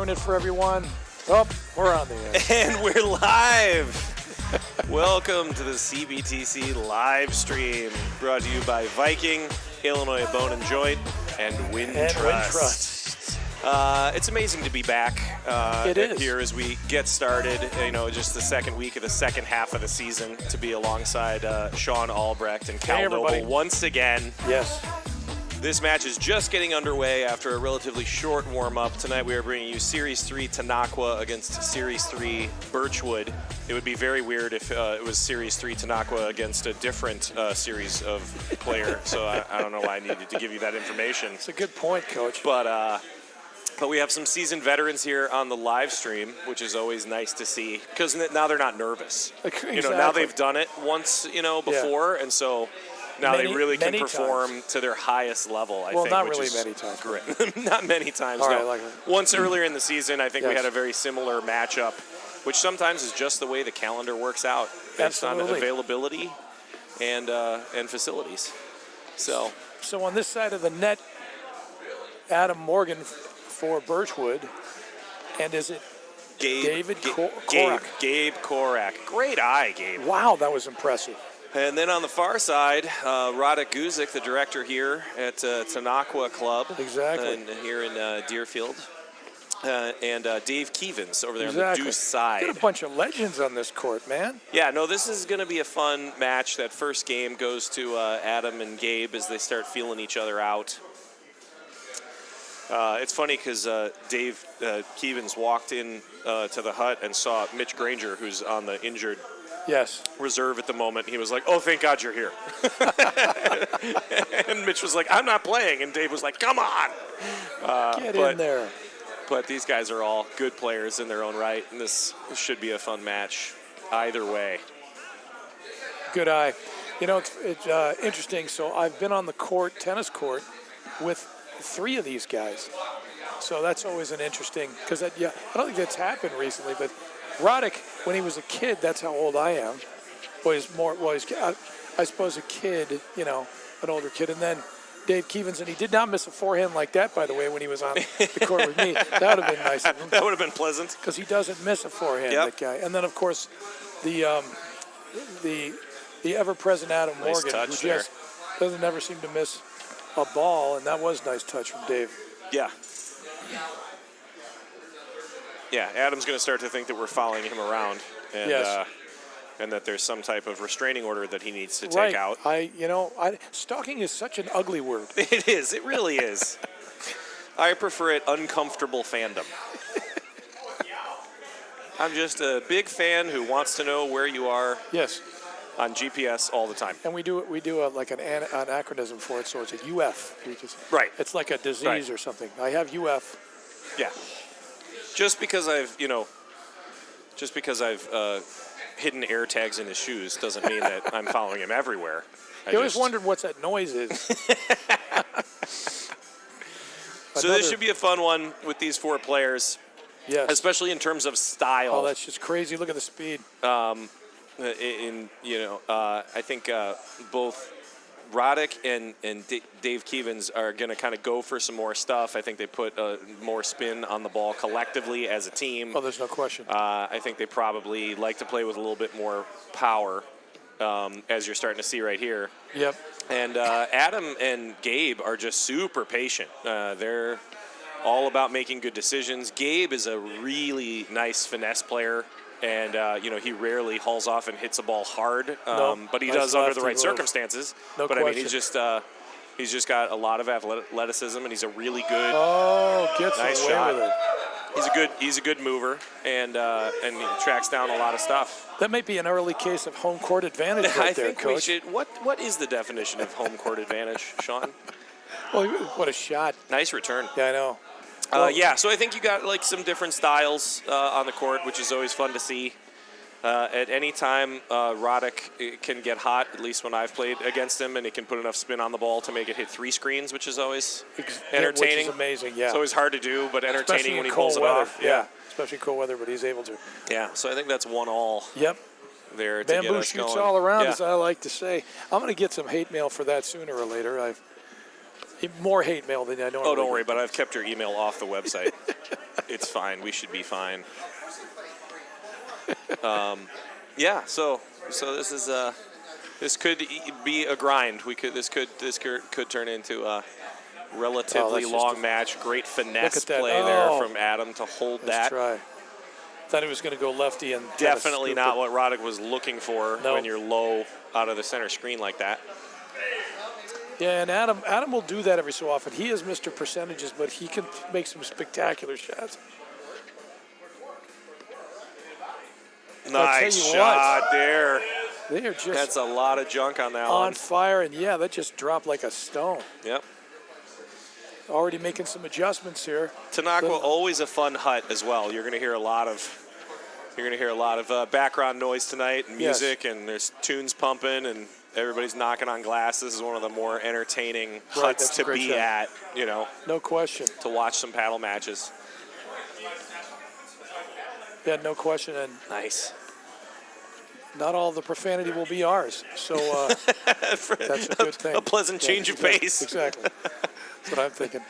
ruin it for everyone. Oh, we're on the air. And we're live. Welcome to the CPTC live stream, brought to you by Viking, Illinois Bone and Joint, and Wintrust. It's amazing to be back It is. here as we get started. You know, just the second week of the second half of the season to be alongside Sean Albrecht and Cal everybody. Noble once again. Yes. This match is just getting underway after a relatively short warm-up. Tonight we are bringing you Series 3 Tennaqua against Series 3 Birchwood. It would be very weird if it was Series 3 Tennaqua against a different series of player, so I don't know why I needed to give you that information. It's a good point, Coach. But we have some seasoned veterans here on the live stream, which is always nice to see, because now they're not nervous. Exactly. You know, now they've done it once, before, and so now they really can perform to their highest level, I think. Well, not which really is many times. Great. Not many times, All right, no. I like it. Once earlier in the season, I think we Yes. had a very similar matchup, which sometimes is just the way the calendar works out, based on Absolutely. availability and facilities. So on this side of the net, Adam Morgan for Birchwood, and is it David Korak? Gabe Korak. Great eye, Gabe. Wow, that was impressive. And then on the far side, Radek Guzik, the director here at Tennaqua Club. Exactly. And here in Deerfield. And Dave Keevins over there on Exactly. the Deuce side. Got a bunch of legends on this court, man. Yeah, no, this is going to be a fun match. That first game goes to Adam and Gabe as they start feeling each other out. It's funny because Dave Keevins walked in to the hut and saw Mitch Granger, who's on the injured reserve at the moment. He was like, "Oh, thank God you're here." And Mitch was like, "I'm not playing," and Dave was like, "Come on, Get in there." But these guys are all good players in their own right, and this should be a fun match either way. Good eye. You know, it's interesting. So I've been on the tennis court, with 3 of these guys. So that's always an interesting, because I don't think that's happened recently, but Radek, when he was a kid, that's how old I am, I suppose a kid, an older kid, and then Dave Keevins, and he did not miss a forehand like that, by the way, when he was on the court with me. That would have been nice of him. That would have been pleasant. Because he doesn't miss a forehand, that guy. And then, of course, the ever-present Adam Morgan, touch who just doesn't ever seem to miss a ball, and that was a nice touch from Dave. Yeah. Yeah, Adam's going to start to think that we're following him around, and and that there's some type of restraining order that he needs to take out. Stalking is such an ugly word. It is. It really is. I prefer it uncomfortable fandom. I'm just a big fan who wants to know where you are. Yes. On GPS all the time. And we do an acronym for it, so it's a UF. Right. It's like a disease or something. I have UF. Yeah. Just because I've hidden air tags in his shoes doesn't mean that I'm following him everywhere. I always wondered what that noise is. So this should be a fun one with these 4 players. Yes. Especially in terms of style. Oh, that's just crazy. Look at the speed. I think both Radek and Dave Keevins are going to kind of go for some more stuff. I think they put more spin on the ball collectively as a team. Oh, there's no question. I think they probably like to play with a little bit more power, as you're starting to see right here. Yep. And Adam and Gabe are just super patient. They're all about making good decisions. Gabe is a really nice finesse player. And, he rarely hauls off and hits a ball hard, but he does under the right circumstances. No but, question. I mean, he's just got a lot of athleticism, and he's a really good, gets away shot. with it. He's a good mover, and he tracks down a lot of stuff. That might be an early case of home court advantage right there, think Coach. we should. What is the definition of home court advantage, Sean? Well, what a shot. Nice return. Yeah, I know. So I think you got some different styles on the court, which is always fun to see. At any time, Radek can get hot, at least when I've played against him, and he can put enough spin on the ball to make it hit 3 screens, which is always entertaining. Which is amazing, yeah. It's always hard to do, but entertaining especially when he pulls it off. Yeah, especially in cold weather, but he's able to. Yeah, so I think that's 1-all. Yep. There to Bamboo get us shoots going. all around, Yeah. as I like to say. I'm going to get some hate mail for that sooner or later. More hate mail than I normally Oh, don't worry, but I've kept your email off the website. It's fine. We should be fine. Yeah. So this is this could be a grind. This could turn into a relatively long match. Great finesse play there from Adam to hold that. Try. Thought he was going to go lefty and definitely not what Roddick was looking for when you're low out of the center screen like that. Yeah, and Adam will do that every so often. He is Mr. Percentages, but he can make some spectacular shots. Nice shot there. They are just that's a lot of junk on that one. On fire, and yeah, that just dropped like a stone. Yep. Already making some adjustments here. Tennaqua always a fun hut as well. You're going to hear a lot of background noise tonight, and music, and there's tunes pumping, and everybody's knocking on glass. This is one of the more entertaining huts to be at. You know, no question. To watch some paddle matches. Yeah, no question. And nice. Not all the profanity will be ours, so that's a good thing. A pleasant change of pace. Exactly. That's what I'm thinking.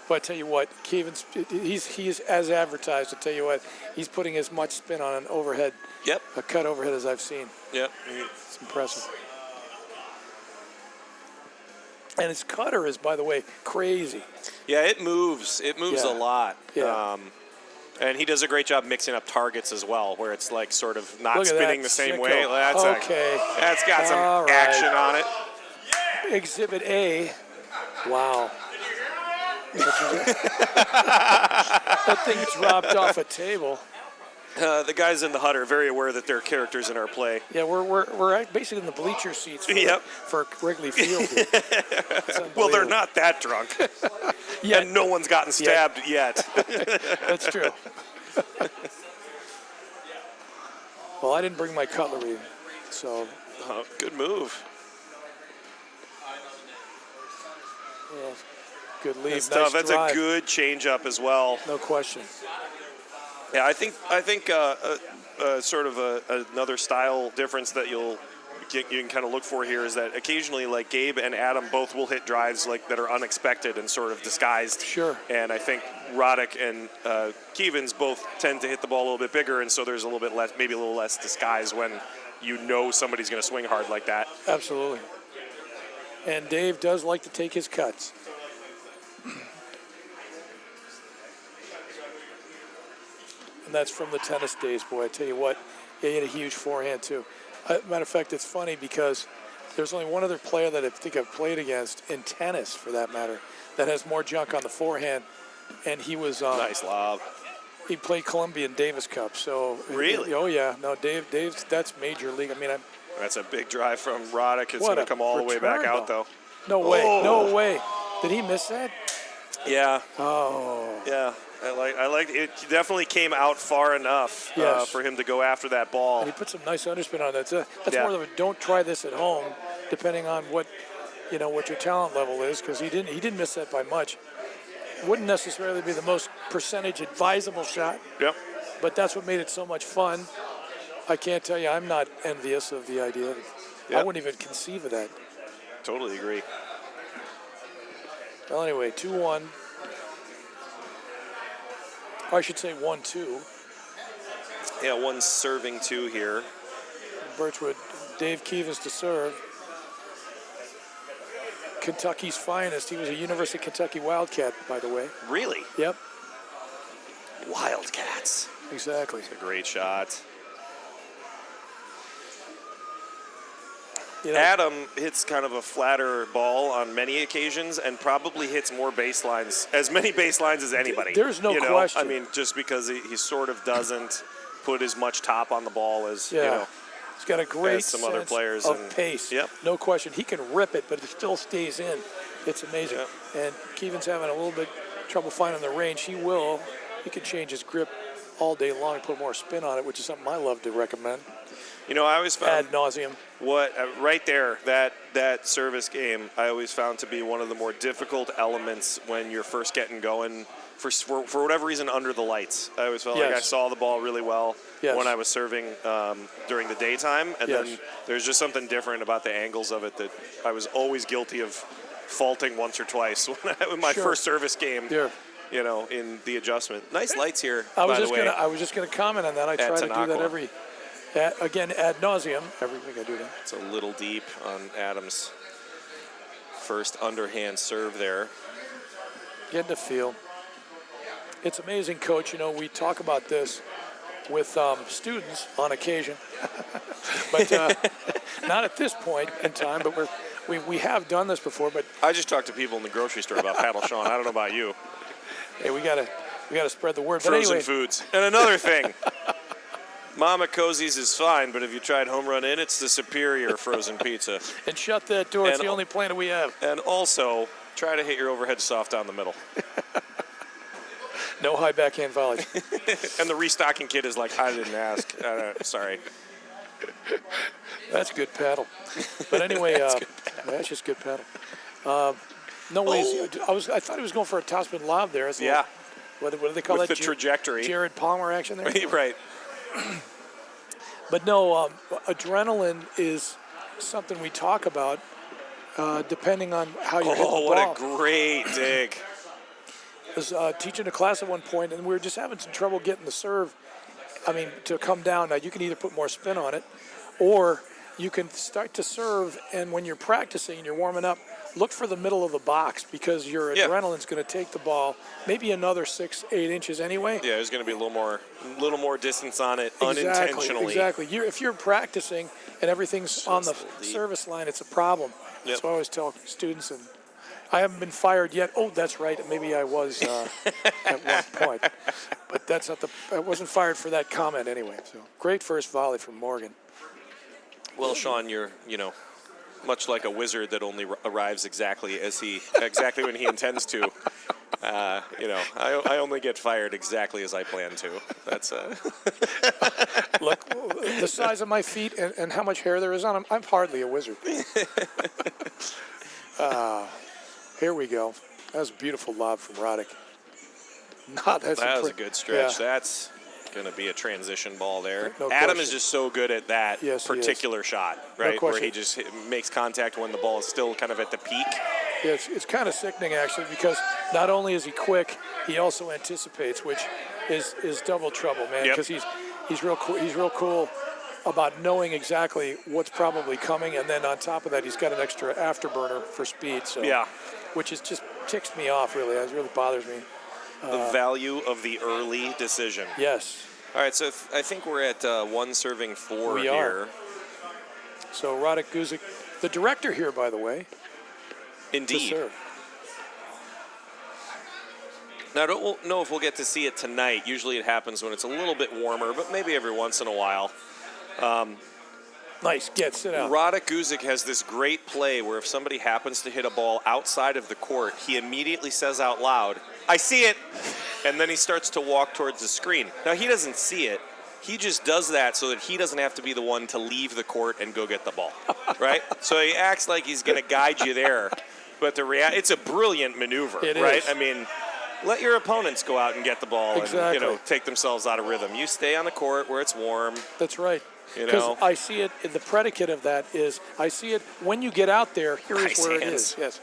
But I tell you what, Kevin's he is as advertised. I tell you what, he's putting as much spin on an overhead, a cut overhead as I've seen. Yep. It's impressive. And his cutter is, by the way, crazy. Yeah, it moves. It moves a lot. Yeah. And he does a great job mixing up targets as well, where it's like sort of not spinning the same way. That's that's got some action on it. Exhibit A. Wow. That thing dropped off a table. The guys in the hut are very aware that there are characters in our play. Yeah, we're basically in the bleacher seats for Wrigley Field. Well, they're not that drunk. And no one's gotten stabbed yet. That's true. Well, I didn't bring my cutlery, so. Good move. Yeah, good lead. Nice stuff. That's drive. A good change-up as well. No question. Yeah, I think sort of another style difference that you can kind of look for here is that occasionally, like Gabe and Adam both will hit drives like that are unexpected and sort of disguised. Sure. And I think Roddick and Kevins both tend to hit the ball a little bit bigger, and so there's a little bit less, maybe a little less disguise when you know somebody's going to swing hard like that. Absolutely. And Dave does like to take his cuts. And that's from the tennis days, boy. I tell you what, he had a huge forehand, too. Matter of fact, it's funny because there's only one other player that I think I've played against in tennis, for that matter, that has more junk on the forehand. And he was nice lob. He played Colombian Davis Cup, so really. Oh yeah, no, Dave's that's major league. I mean, that's a big drive from Roddick. It's going to come all the way back out, though. No way, no way. Did he miss that? Yeah. Oh. Yeah. I like it. Definitely came out far enough for him to go after that ball. And he put some nice underspin on that. That's more of a don't try this at home, depending on what your talent level is, because he didn't miss that by much. Wouldn't necessarily be the most percentage advisable shot. Yep. But that's what made it so much fun. I can't tell you, I'm not envious of the idea. I wouldn't even conceive of that. Totally agree. Well, anyway, 2-1. Or I should say 1-2. Yeah, one serving 2 here. Birchwood, Dave Kevins to serve. Kentucky's finest. He was a University of Kentucky Wildcat, by the way. Really? Yep. Wildcats. Exactly. It's a great shot. Adam hits kind of a flatter ball on many occasions and probably hits more baselines, as many baselines as anybody. There's no question. I mean, just because he sort of doesn't put as much top on the ball as, He's got a great some other players of pace. Yep. No question. He can rip it, but it still stays in. It's amazing. Yep. And Kevin's having a little bit trouble finding the range. He can change his grip all day long and put more spin on it, which is something I love to recommend. I always found ad nauseum. What right there, that service game, I always found to be one of the more difficult elements when you're first getting going. For whatever reason, under the lights, I always felt like I saw the ball really well when I was serving during the daytime, and then there's just something different about the angles of it that I was always guilty of faulting once or twice when my first service game. in the adjustment. Nice lights here, I was by the way. I was just gonna comment on that. I try to do that again ad nauseum. Every week I do that. It's a little deep on Adams' first underhand serve there. Getting the feel. It's amazing, Coach. We talk about this with students on occasion, but not at this point in time. But we have done this before. But I just talked to people in the grocery store about Paddle Sean. I don't know about you. hey, we gotta spread the word. Frozen but anyway. foods. And another thing, Mama Cozy's is fine, but if you tried Home Run Inn, it's the superior frozen pizza. And shut that door. It's the only planet we have. And also, try to hit your overhead soft down the middle. No high backhand volleys. And the restocking kid is like, I didn't ask. Sorry. That's good paddle. But anyway, that's just good paddle. No ways. I thought he was going for a topspin lob there. Yeah. What do they call With that? the trajectory. Jared Palmer action there? Right. But no, adrenaline is something we talk about depending on how you hit the ball. Oh, what a great dig. I was teaching a class at one point, and we were just having some trouble getting the serve, to come down. Now, you can either put more spin on it, or you can start to serve, and when you're practicing and you're warming up, look for the middle of the box because your adrenaline's going to take the ball maybe another 6-8 inches anyway. Yeah, there's going to be a little more distance on it unintentionally. Exactly. If you're practicing and everything's on the service line, it's a problem. Yep. So I always tell students, and I haven't been fired yet. Oh, that's right. Maybe I was at one point, but that's not I wasn't fired for that comment anyway. So great first volley from Morgan. Well, Sean, you're much like a wizard that only arrives exactly when he intends to. I only get fired exactly as I plan to. That's Look, the size of my feet and how much hair there is on them, I'm hardly a wizard. Here we go. That was a beautiful lob from Roddick. That was a good stretch. Yeah. That's going to be a transition ball there. No Adam question. is just so good at that particular shot, right? Where he just makes contact when the ball is still kind of at the peak. Yeah, it's kind of sickening, actually, because not only is he quick, he also anticipates, which is double trouble, man, because he's real cool about knowing exactly what's probably coming, and then on top of that, he's got an extra afterburner for speed. So which is just ticks me off, really. It really bothers me. The value of the early decision. Yes. All right, so I think we're at 1 serving 4 we here. Are. So Roddick Guzik, the director here, by the way. Indeed. Now, I don't know if we'll get to see it tonight. Usually it happens when it's a little bit warmer, but maybe every once in a while. Nice. Sit down. Roddick Guzik has this great play where if somebody happens to hit a ball outside of the court, he immediately says out loud, "I see it," and then he starts to walk towards the screen. Now, he doesn't see it. He just does that so that he doesn't have to be the one to leave the court and go get the ball, right? So he acts like he's going to guide you there, but it's a brilliant maneuver, right? I mean, let your opponents go out and get the ball and take themselves out of rhythm. You stay on the court where it's warm. That's right. Because I see it, the predicate of that is, I see it when you get out there, here's where it is. Yes.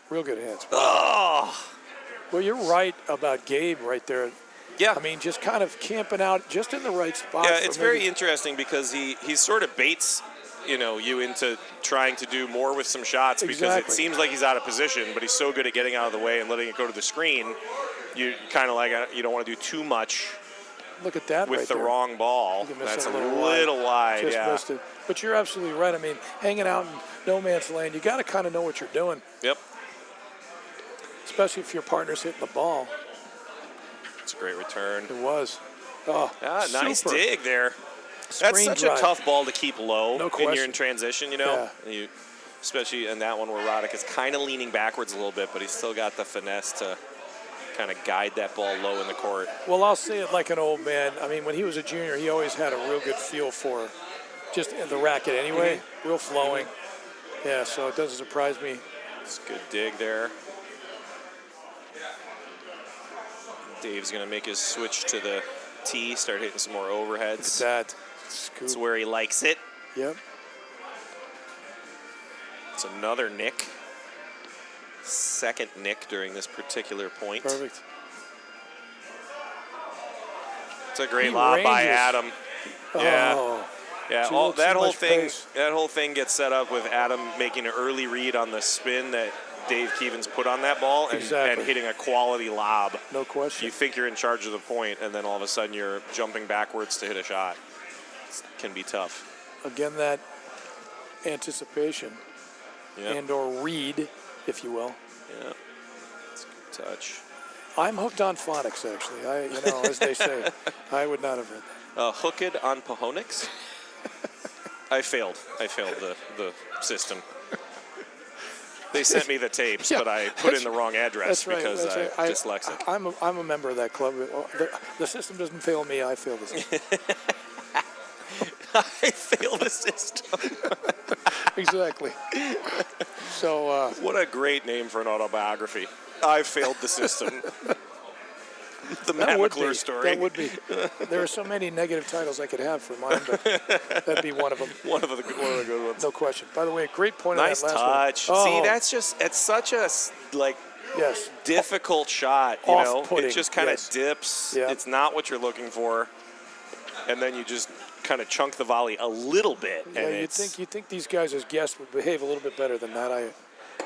Real good hands. Oh. Well, you're right about Gabe right there. Yeah. I mean, just kind of camping out just in the right spot. Yeah, it's very interesting because he sort of baits, you into trying to do more with some shots because it seems like he's out of position, but he's so good at getting out of the way and letting it go to the screen. You kind of you don't want to do too much. Look at that with the wrong ball. That's a little wide. Just missed it. But you're absolutely right. I mean, hanging out in no man's land, you got to kind of know what you're doing. Yep. Especially if your partner's hitting the ball. It's a great return. It was. Oh, nice dig there. That's such a tough ball to keep low when you're in transition, Yeah. Especially in that one where Roddick is kind of leaning backwards a little bit, but he's still got the finesse to kind of guide that ball low in the court. Well, I'll say it like an old man. I mean, when he was a junior, he always had a real good feel for just the racket anyway, real flowing. Yeah, so it doesn't surprise me. It's a good dig there. Dave's going to make his switch to the tee, start hitting some more overheads. Look at that. That's where he likes it. Yep. It's another nick. Second nick during this particular point. Perfect. It's a great lob by Adam. Yeah. Oh, Yeah, too that whole much thing pace. that whole thing gets set up with Adam making an early read on the spin that Dave Keevans put on that ball and hitting a quality lob. No question. You think you're in charge of the point, and then all of a sudden you're jumping backwards to hit a shot. It can be tough. Again, that anticipation and or read, if you will. Yeah, it's a good touch. I'm hooked on phonics, actually. As they say, I would not have read that. Hooked on Pahonix? I failed the system. They sent me the tapes, but I put in the wrong address because I'm dyslexic. I'm a member of that club. The system doesn't fail me. I fail the system. I fail the system. Exactly. So. What a great name for an autobiography. I failed the system. The Matt McClure story. That would be. There are so many negative titles I could have for mine, but that'd be one of them. One of the good ones. No question. By the way, great point nice on that last touch. one. See, it's such a difficult shot. You know, it just kind of dips. Yeah. It's not what you're looking for, and then you just kind of chunk the volley a little bit. Yeah, and you'd think these guys as guests would behave a little bit better than that.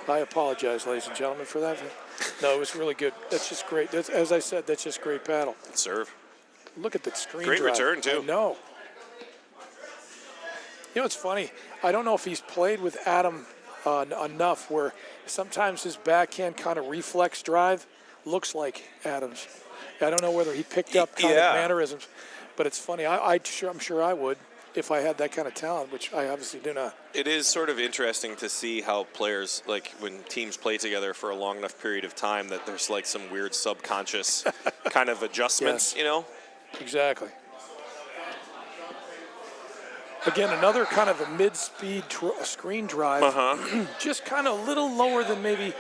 I apologize, ladies and gentlemen, for that. No, it was really good. That's just great. As I said, that's just great paddle. Serve. Look at that screen Great drive. return, too. I know. You know, it's funny. I don't know if he's played with Adam enough where sometimes his backhand kind of reflex drive looks like Adam's. I don't know whether he picked up kind of mannerisms, but it's funny. I'm sure I would if I had that kind of talent, which I obviously do not. It is sort of interesting to see how players, like when teams play together for a long enough period of time, that there's like some weird subconscious kind of adjustments, you know? Exactly. Again, another kind of a mid-speed screen drive, just kind of a little lower than maybe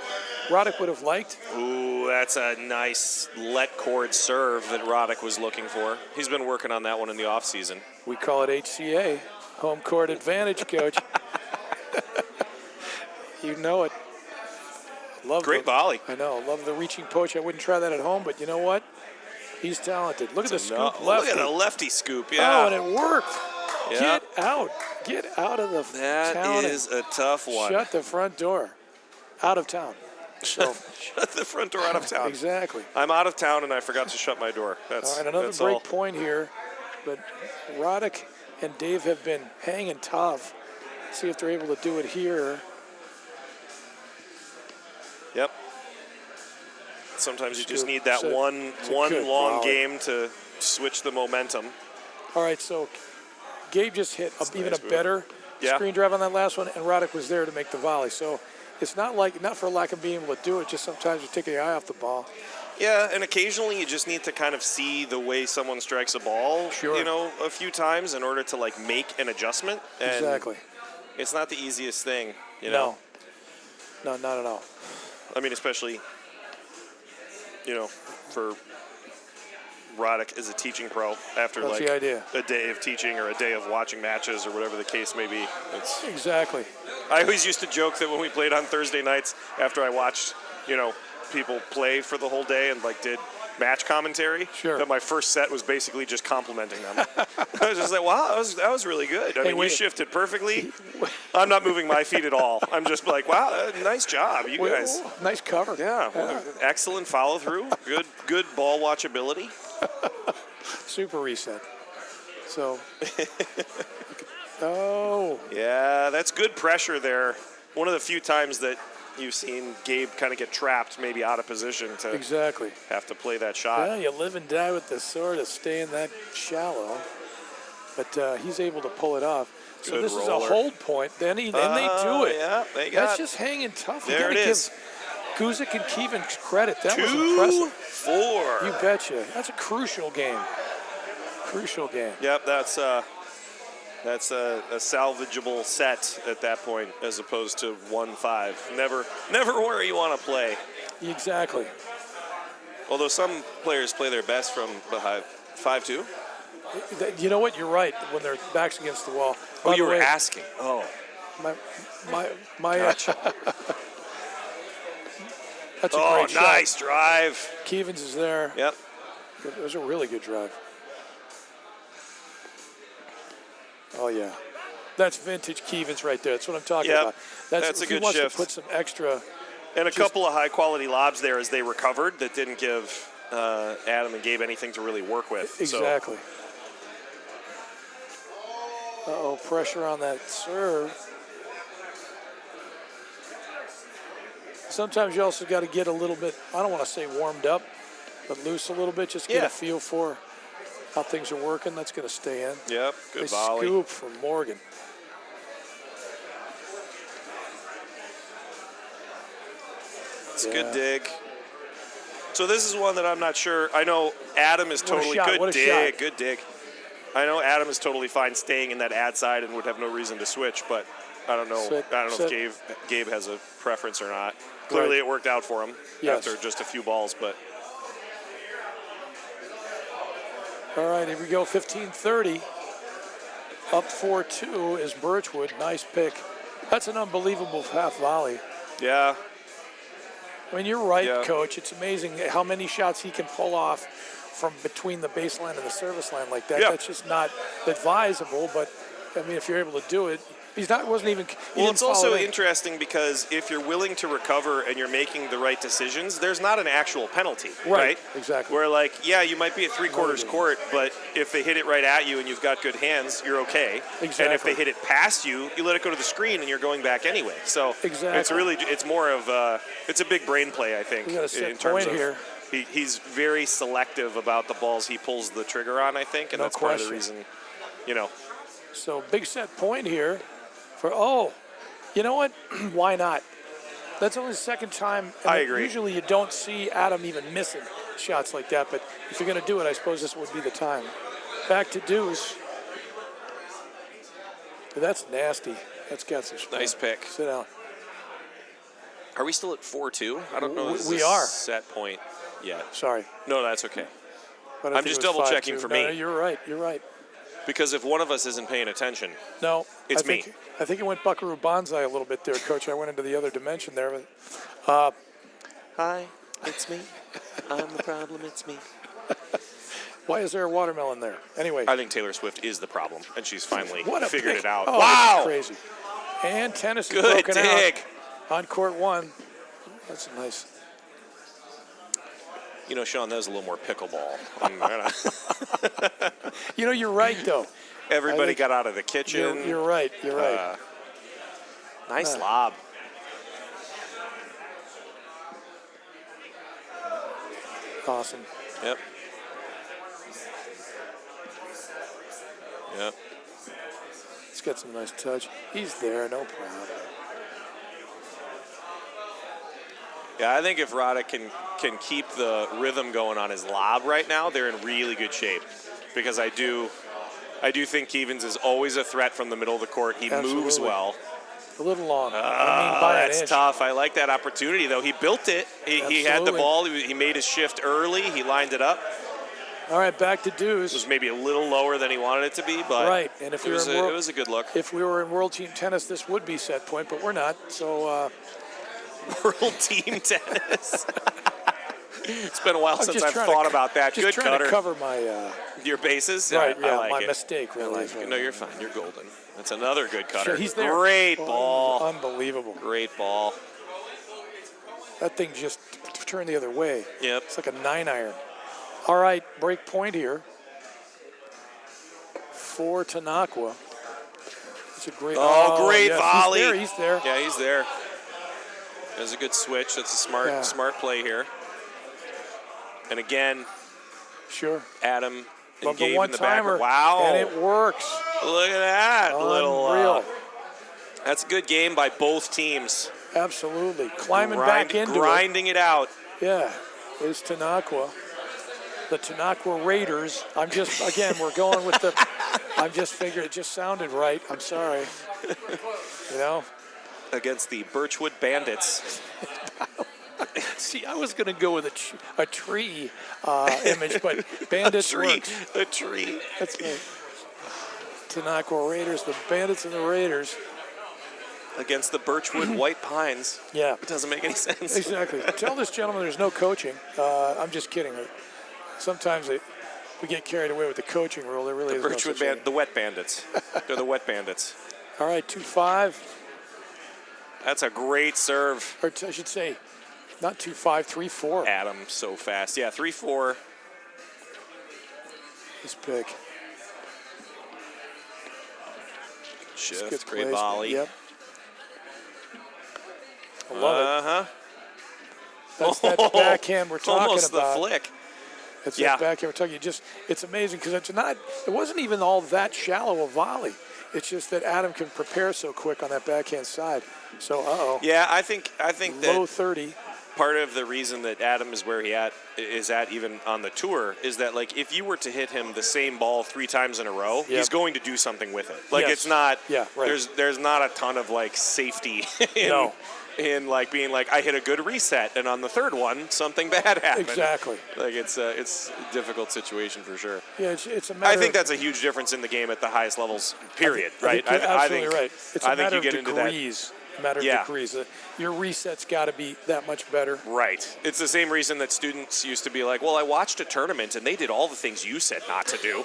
Roddick would have liked. Ooh, that's a nice let cord serve that Roddick was looking for. He's been working on that one in the offseason. We call it HCA, home court advantage, coach. You know it. Great volley. I know. Love the reaching poach. I wouldn't try that at home, but you know what? He's talented. Look at the scoop lefty. Look at the lefty scoop, yeah. Oh, and it worked. Yep. Get out. Get out of the town. That is a tough one. Shut the front door. Out of town. So. Shut the front door out of town. Exactly. I'm out of town and I forgot to shut my door. That's all right, another that's break all. point here. But Roddick and Dave have been hanging tough. See if they're able to do it here. Yep. Sometimes you just need that one long volley. game to switch the momentum. All right, so Gabe just hit even nice a better Yeah. screen drive on that last one, and Roddick was there to make the volley. So it's not for lack of being able to do it, just sometimes you take your eye off the ball. Yeah, and occasionally you just need to kind of see the way someone strikes a ball, you know, a few times in order to like make an adjustment. And exactly. It's not the easiest thing, you know. No, not at all. I mean, especially, you know, for Roddick as a teaching pro after That's like the idea. a day of teaching or a day of watching matches or whatever the case may be. It's exactly. I always used to joke that when we played on Thursday nights after I watched, you know, people play for the whole day and like did match commentary, that my first set was basically just complimenting them. I was just like, wow, that was really good. I mean, you shifted perfectly. I'm not moving my feet at all. I'm just like, wow, nice job, you guys. Nice cover. Yeah. Excellent follow through. Good ball watchability. Super reset. So. Oh. Yeah, that's good pressure there. One of the few times that you've seen Gabe kind of get trapped, maybe out of position to have to play that shot. Yeah, you live and die with the sword of staying that shallow, but he's able to pull it off. So Good this roller. is a hold point. Then they do it. Yeah, they got That's just hanging tough. There it is. Give Guzik and Keevan credit. That was impressive. 2-4. You betcha. That's a crucial game. Crucial game. Yep, that's a salvageable set at that point, as opposed to 1-5. Never where you want to play. Exactly. Although some players play their best from behind 5-2. You know what? You're right. When their backs against the wall. Oh, you were asking. Oh, my. Gotcha. That's a great shot. Nice drive. Keevans is there. Yep. It was a really good drive. Oh, yeah. That's vintage Keevans right there. That's what I'm talking Yep. about. That's a if he good wants shift. to put some extra. And a couple of high-quality lobs there as they recovered that didn't give Adam and Gabe anything to really work with. Exactly. Uh-oh, pressure on that serve. Sometimes you also got to get a little bit, I don't want to say warmed up, but loose a little bit, just get a feel for how things are working. That's going to stay in. Yep, good Nice volley. scoop from Morgan. It's a good dig. So this is one that I'm not sure. I know Adam is totally good dig. Good dig. I know Adam is totally fine staying in that ad side and would have no reason to switch, but I don't know. If Gabe has a preference or not. Clearly, it worked out for him after just a few balls, but. All right, here we go. 15-30. Up 4-2 is Birchwood. Nice pick. That's an unbelievable half volley. Yeah. I mean, you're right, Coach. It's amazing how many shots he can pull off from between the baseline and the service line like that. That's just not advisable, but, I mean, if you're able to do it, wasn't even. Well, it's also interesting because if you're willing to recover and you're making the right decisions, there's not an actual penalty, right? Exactly. Where, like, you might be at three-quarters court, but if they hit it right at you and you've got good hands, you're okay. Exactly. And if they hit it past you, you let it go to the screen and you're going back anyway. So it's more of it's a big brain play, I think. We got a set in terms point of here. He's very selective about the balls he pulls the trigger on, I think, and that's part of the reason, So big set point here. You know what? Why not? That's only the second time. I agree. Usually you don't see Adam even missing shots like that, but if you're going to do it, I suppose this would be the time. Back to Deuce. That's nasty. That's got some spin. Nice pick. Sit down. Are we still at 4-2? I don't know. We are. Set point yet. Sorry. No, that's okay. But I'm just double checking for me. No, you're right. You're right. Because if one of us isn't paying attention, it's me. I think it went Buckaroo Banzai a little bit there, Coach. I went into the other dimension there. Hi, it's me. I'm the problem. It's me. Why is there a watermelon there? Anyway. I think Taylor Swift is the problem, and she's finally figured it out. Oh, wow. Crazy. And tennis is good broken dig. out on court one. That's nice. Sean, that was a little more pickleball. You're right, though. Everybody got out of the kitchen. You're right. You're right. Nice lob. Awesome. Yep. He's got some nice touch. He's there, no problem. Yeah, I think if Roddick can keep the rhythm going on his lob right now, they're in really good shape. Because I do think Keevans is always a threat from the middle of the court. He moves well. A little long. That's tough. I like that opportunity, though. He built it. He had the ball. He made his shift early. He lined it up. All right, back to Deuce. It was maybe a little lower than he wanted it to be, but and if it was a good look. If we were in World Team Tennis, this would be set point, but we're not. So World Team Tennis. It's been a while since I've thought about that. Just good trying cutter. To cover my your bases. Right, I like my it. mistake. Really. I like it. No, you're fine. You're golden. That's another good cutter. Sure, he's there. Great ball. Unbelievable. Great ball. That thing just turned the other way. Yep. It's like a 9-iron. All right, break point here for Tennaqua. It's a great. Great volley. He's there. Yeah, he's there. There's a good switch. That's a smart play here. And again, Adam and Gabe in the back. Wow. And it works. Look at that. Unreal. That's a good game by both teams. Absolutely. Climbing back into grinding it out. Yeah. Is Tennaqua. The Tennaqua Raiders. We're going with the. I'm just figuring it just sounded right. I'm sorry. Against the Birchwood Bandits. See, I was going to go with a tree image, but Bandits works. A tree. That's right. Tennaqua Raiders, the Bandits and the Raiders. Against the Birchwood White Pines. Yeah. It doesn't make any sense. Exactly. Tell this gentleman there's no coaching. I'm just kidding. Sometimes we get carried away with the coaching rule. There really is no Birchwood such thing. the Wet Bandits. They're the Wet Bandits. All right, 2-5. That's a great serve. Or I should say, not 2-5, 3-4. Adam so fast. Yeah, 3-4. This pick. Shift, Good great placement. volley. Yep. I love it. That's that backhand we're talking Almost about. the flick. It's Yeah. that backhand we're talking. It's amazing because it wasn't even all that shallow a volley. It's just that Adam can prepare so quick on that backhand side. So, Yeah, I think low that 30. part of the reason that Adam is where he is at even on the tour is that, like, if you were to hit him the same ball 3 times in a row, he's going to do something with it. Like, Yes. it's not. Yeah, right. There's not a ton of like safety in like being like, I hit a good reset and on the third one something bad happened. Exactly. Like, it's a difficult situation for sure. Yeah, it's a matter I think of, that's a huge difference in the game at the highest levels. Period. Right? I think you're absolutely right. It's a I think matter you of get into that. degrees. A matter of Yeah. degrees. Your reset's got to be that much better. Right. It's the same reason that students used to be like, well, I watched a tournament and they did all the things you said not to do.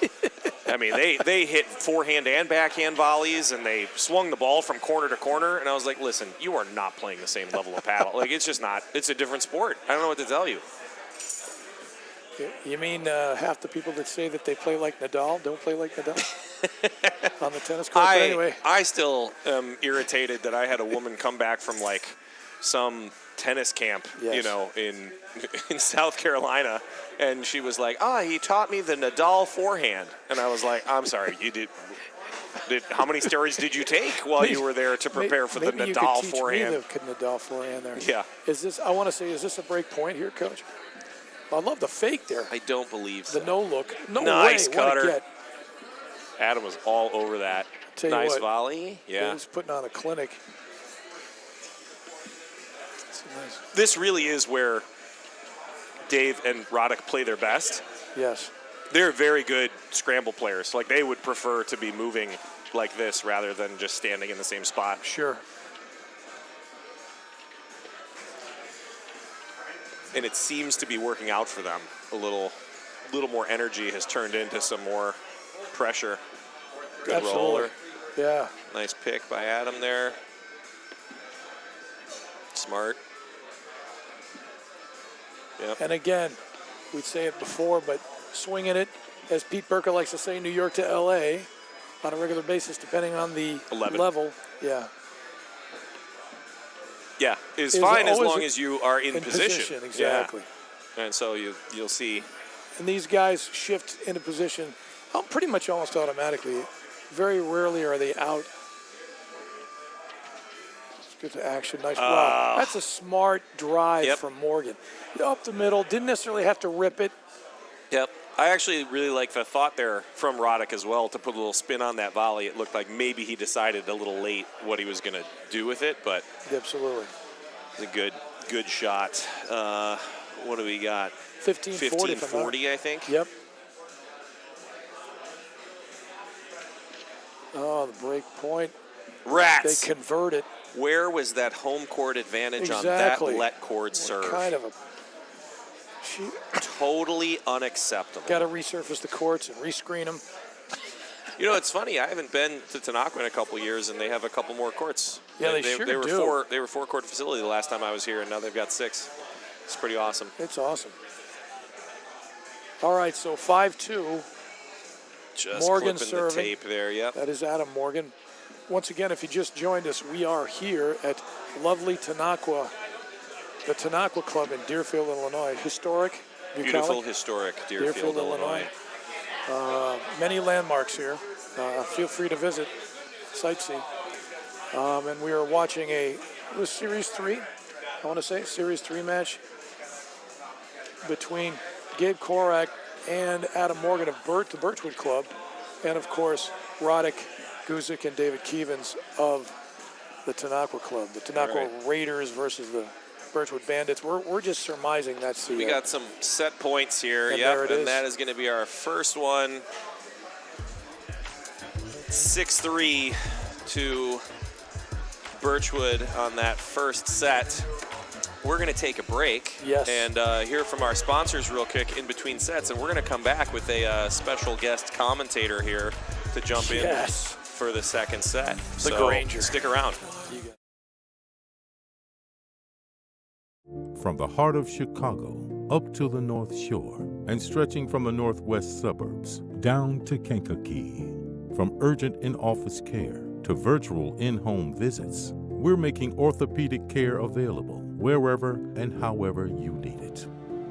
I mean, they hit forehand and backhand volleys and they swung the ball from corner to corner. And I was like, listen, you are not playing the same level of paddle. Like, it's just not. It's a different sport. I don't know what to tell you. You mean half the people that say that they play like Nadal don't play like Nadal on the tennis court? But anyway, I still am irritated that I had a woman come back from like some tennis camp, Yes. you know, in South Carolina, and she was like, he taught me the Nadal forehand. And I was like, I'm sorry, you did how many steroids did you take while you were there to prepare for the maybe Nadal you could teach forehand? me the Nadal forehand there. Yeah. Is this a break point here, Coach? I love the fake there. I don't believe so. The no look. No Nice way. cutter. What a get. Adam was all over that. Tell you Nice what, volley. Yeah. He's putting on a clinic. Nice. This really is where Dave and Roddick play their best. Yes. They're very good scramble players. Like, they would prefer to be moving like this rather than just standing in the same spot. Sure. And it seems to be working out for them. A little more energy has turned into some more pressure. Good Absolutely. roller. Yeah. Nice pick by Adam there. Smart. Yep. And again, we'd say it before, but swinging it, as Pete Burke likes to say, New York to L.A. on a regular basis, depending on the 11. level. Yeah. Yeah, is Is fine as always long as you are in position. Exactly. Yeah. And so you'll see. And these guys shift into position pretty much almost automatically. Very rarely are they out. Let's get to action. Nice. Wow. That's a smart drive from Morgan. Up the middle. Didn't necessarily have to rip it. Yep. I actually really like the thought there from Roddick as well to put a little spin on that volley. It looked like maybe he decided a little late what he was going to do with it, but Absolutely. it's a good shot. What do we got? 15-40. 15-40, I think. Yep. Oh, the break point. Rats. They convert it. Where was that home court advantage Exactly. on that let cord What serve? kind of a... Totally unacceptable. Got to resurface the courts and rescreen them. You know, it's funny. I haven't been to Tennaqua in a couple years, and they have a couple more courts. Yeah, they sure were do. They were 4-court facility the last time I was here, and now they've got 6. It's pretty awesome. It's awesome. All right, so 5-2. Just Morgan clipping serving. the tape there. Yep. That is Adam Morgan. Once again, if you just joined us, we are here at lovely Tennaqua, the Tennaqua Club in Deerfield, Illinois. Historic, Beautiful, bucolic. historic Deerfield, Illinois. Many landmarks here. Feel free to visit, sightsee. And we are watching it was Series 3, I want to say, Series 3 match between Gabe Korak and Adam Morgan of the Birchwood Club, and of course, Roddick, Guzik, and David Keevans of the Tennaqua Club. The Tennaqua Raiders versus the Birchwood Bandits. We're just surmising that's the... We got some set points here. And yep, there it and is. that is going to be our first one. 6-3 to Birchwood on that first set. we're going to take a break and hear from our sponsors real quick in between sets, and we're going to come back with a special guest commentator here to jump in for the second set. The Granger. Stick around. From the heart of Chicago up to the North Shore and stretching from the northwest suburbs down to Kankakee. From urgent in-office care to virtual in-home visits, we're making orthopedic care available wherever and however you need it.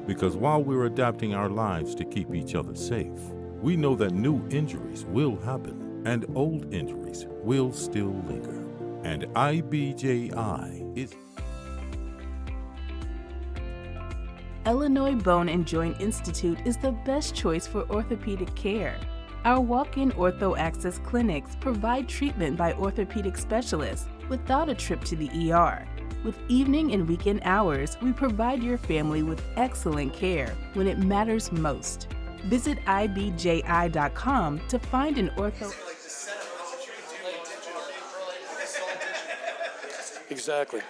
Because while we're adapting our lives to keep each other safe, we know that new injuries will happen and old injuries will still linger. And IBJI is... Illinois Bone and Joint Institute is the best choice for orthopedic care. Our walk-in Ortho Access clinics provide treatment by orthopedic specialists without a trip to the ER. With evening and weekend hours, we provide your family with excellent care when it matters most. Visit ibji.com to find an ortho... Exactly.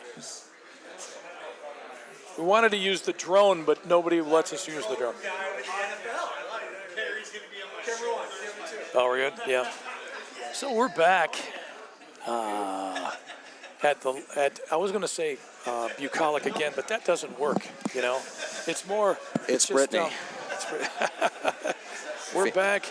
We wanted to use the drone, but nobody lets us use the drone. Oh, we're good? Yeah. So we're back at I was going to say bucolic again, but that doesn't work, you know. It's more... It's just, Brittany. We're back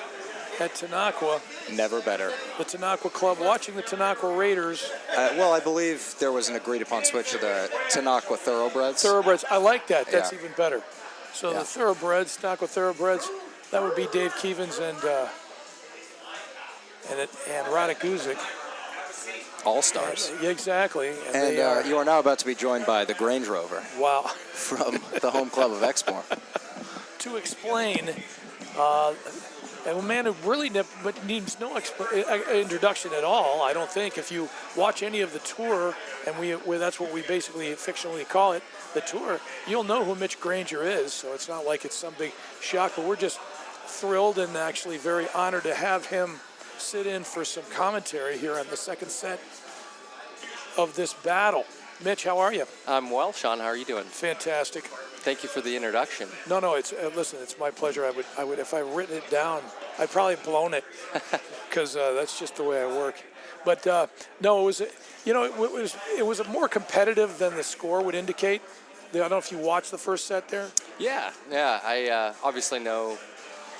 at Tennaqua. Never better. The Tennaqua Club, watching the Tennaqua Raiders. Well, I believe there was an agreed-upon switch to the Tennaqua Thoroughbreds. Thoroughbreds, I like that. That's even better. So Yeah. the Thoroughbreds, Tennaqua Thoroughbreds, that would be Dave Keevans and Radek Guzik. All-stars. Yeah, exactly. And you are now about to be joined by the Grange Rover. Wow. From the home club of Exmoor. To explain, and a man who really needs no introduction at all, I don't think. If you watch any of the tour, and that's what we basically fictionally call it, the tour, you'll know who Mitch Granger is, so it's not like it's some big shock, but we're just thrilled and actually very honored to have him sit in for some commentary here on the second set of this battle. Mitch, how are you? I'm well, Sean. How are you doing? Fantastic. Thank you for the introduction. No, it's listen, it's my pleasure. I would if I'd written it down, I'd probably have blown it because that's just the way I work. But no, it was, it was more competitive than the score would indicate. I don't know if you watched the first set there. Yeah. I obviously know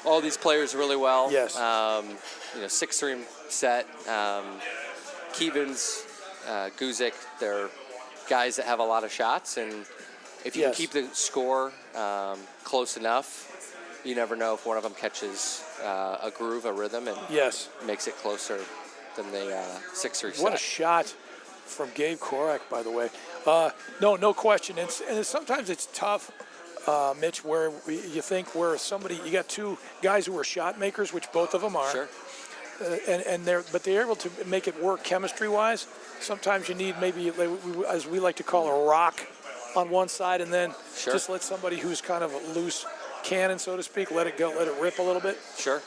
all these players really well. Yes. 6-3 set. Keevans, Guzik, they're guys that have a lot of shots, and if you can keep the score close enough, you never know if one of them catches a groove, a rhythm, and makes it closer than the 6-3 set. What a shot from Gabe Korak, by the way. No question. Sometimes it's tough, Mitch, where you think where somebody, you got two guys who are shot makers, which both of them are. Sure. But they're able to make it work chemistry-wise. Sometimes you need maybe, as we like to call a rock on one side, and then just let somebody who's kind of a loose cannon, so to speak, let it go, let it rip a little bit. Sure.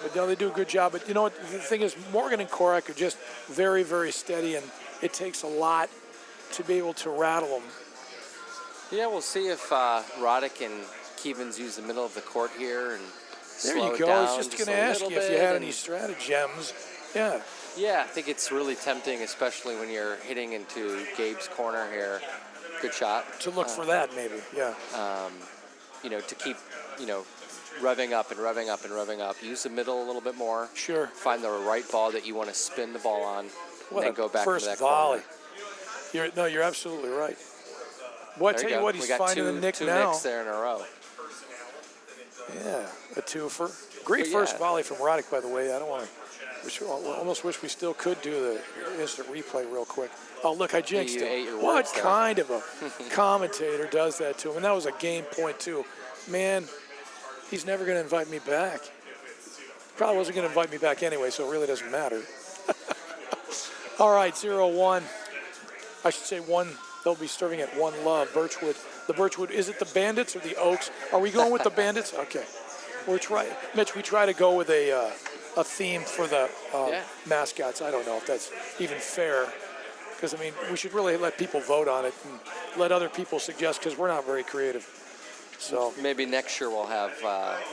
But they do a good job. But you know what, the thing is, Morgan and Korak are just very, very steady, and it takes a lot to be able to rattle them. Yeah, we'll see if Roddick and Keevans use the middle of the court here and there slow you it go. down I was just going to ask you if you had any and stratagems. Yeah. Yeah, I think it's really tempting, especially when you're hitting into Gabe's corner here. Good shot. To look for that, maybe, yeah. To keep, revving up and revving up and revving up. Use the middle a little bit more. Sure. Find the right ball that you want to spin the ball on, What and then go back first to that volley. corner. You're absolutely right. Well, I tell you what, he's finding the nick two now. nicks there in a row. Yeah, a twofer. Great first volley from Roddick, by the way. I don't want to. Almost wish we still could do the instant replay real quick. Oh, look, I jinxed him. What kind of a commentator does that to him? And that was a game point, too. Man, he's never going to invite me back. Probably wasn't going to invite me back anyway, so it really doesn't matter. All right, 0-1. I should say one. They'll be serving at One Love, Birchwood. The Birchwood, is it the Bandits or the Oaks? Are we going with the Bandits? Okay. Mitch, we try to go with a theme for the mascots. I don't know if that's even fair. Because, I mean, we should really let people vote on it and let other people suggest, because we're not very creative. So maybe next year we'll have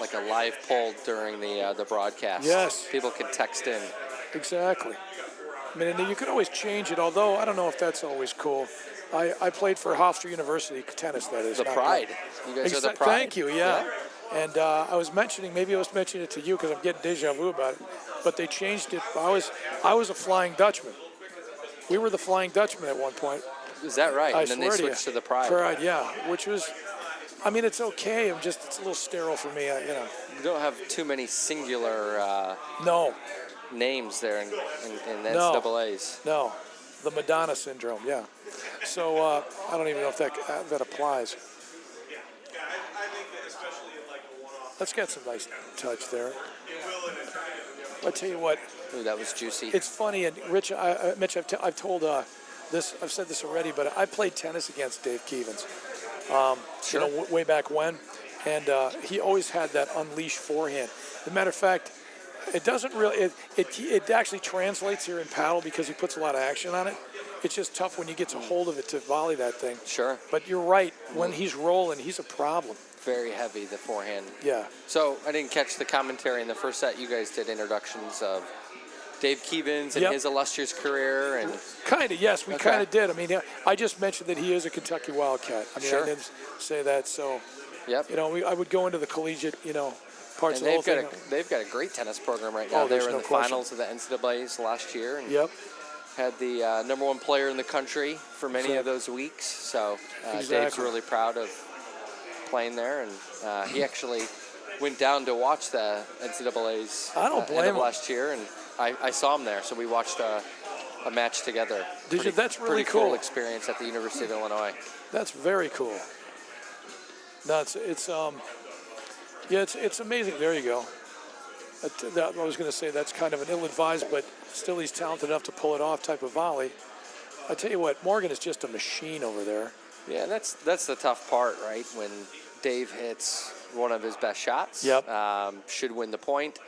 like a live poll during the broadcast. Yes. People can text in. exactly. I mean, and you could always change it, although I don't know if that's always cool. I played for Hofstra University, tennis, that is. The not Pride. golf. You guys are the Pride. Thank you, yeah. And I was mentioning it to you because I'm getting deja vu about it, but they changed it. I was a Flying Dutchman. We were the Flying Dutchman at one point. Is that right? I And then they swear to switched you. to the Pride. Pride, yeah, which was, I mean, it's okay. It's a little sterile for me, you know. You don't have too many singular No, names there in the No. NCAAs. no, the Madonna syndrome, yeah. So I don't even know if that applies. Let's get some nice touch there. I tell you what, Ooh, that was juicy. it's funny, and Rich, Mitch, I've told this, I've said this already, but I played tennis against Dave Keevans, Sure. you know, way back when, and he always had that unleashed forehand. As a matter of fact, it doesn't really, it actually translates here in paddle because he puts a lot of action on it. It's just tough when you get a hold of it to volley that thing. Sure. But you're right, when he's rolling, he's a problem. Very heavy, the forehand. Yeah. So I didn't catch the commentary in the first set. You guys did introductions of Dave Keevans and Yep. his illustrious career, and Kind of, yes, we Okay. kind of did. I mean, I just mentioned that he is a Kentucky Wildcat. I mean, Sure. I didn't say that, so, yep. you know, I would go into the collegiate, you know, parts And of the whole they've got a great tennis program right now. Oh, They there's were in no the question. finals of the NCAAs last year, and Yep, had the #1 player in the country for many of those weeks. So Dave's Exactly. really proud of playing there, and he actually went down to watch the NCAAs I don't end blame of him. last year, and I saw him there, so we watched a match together. Did you? That's really pretty cool. cool experience at the University of Illinois. that's very cool. No, it's amazing. There you go. I was going to say that's kind of an ill-advised, but still he's talented enough to pull it off type of volley. I tell you what, Morgan is just a machine over there. Yeah, and that's the tough part, right? When Dave hits one of his best shots, Yep. Should win the point.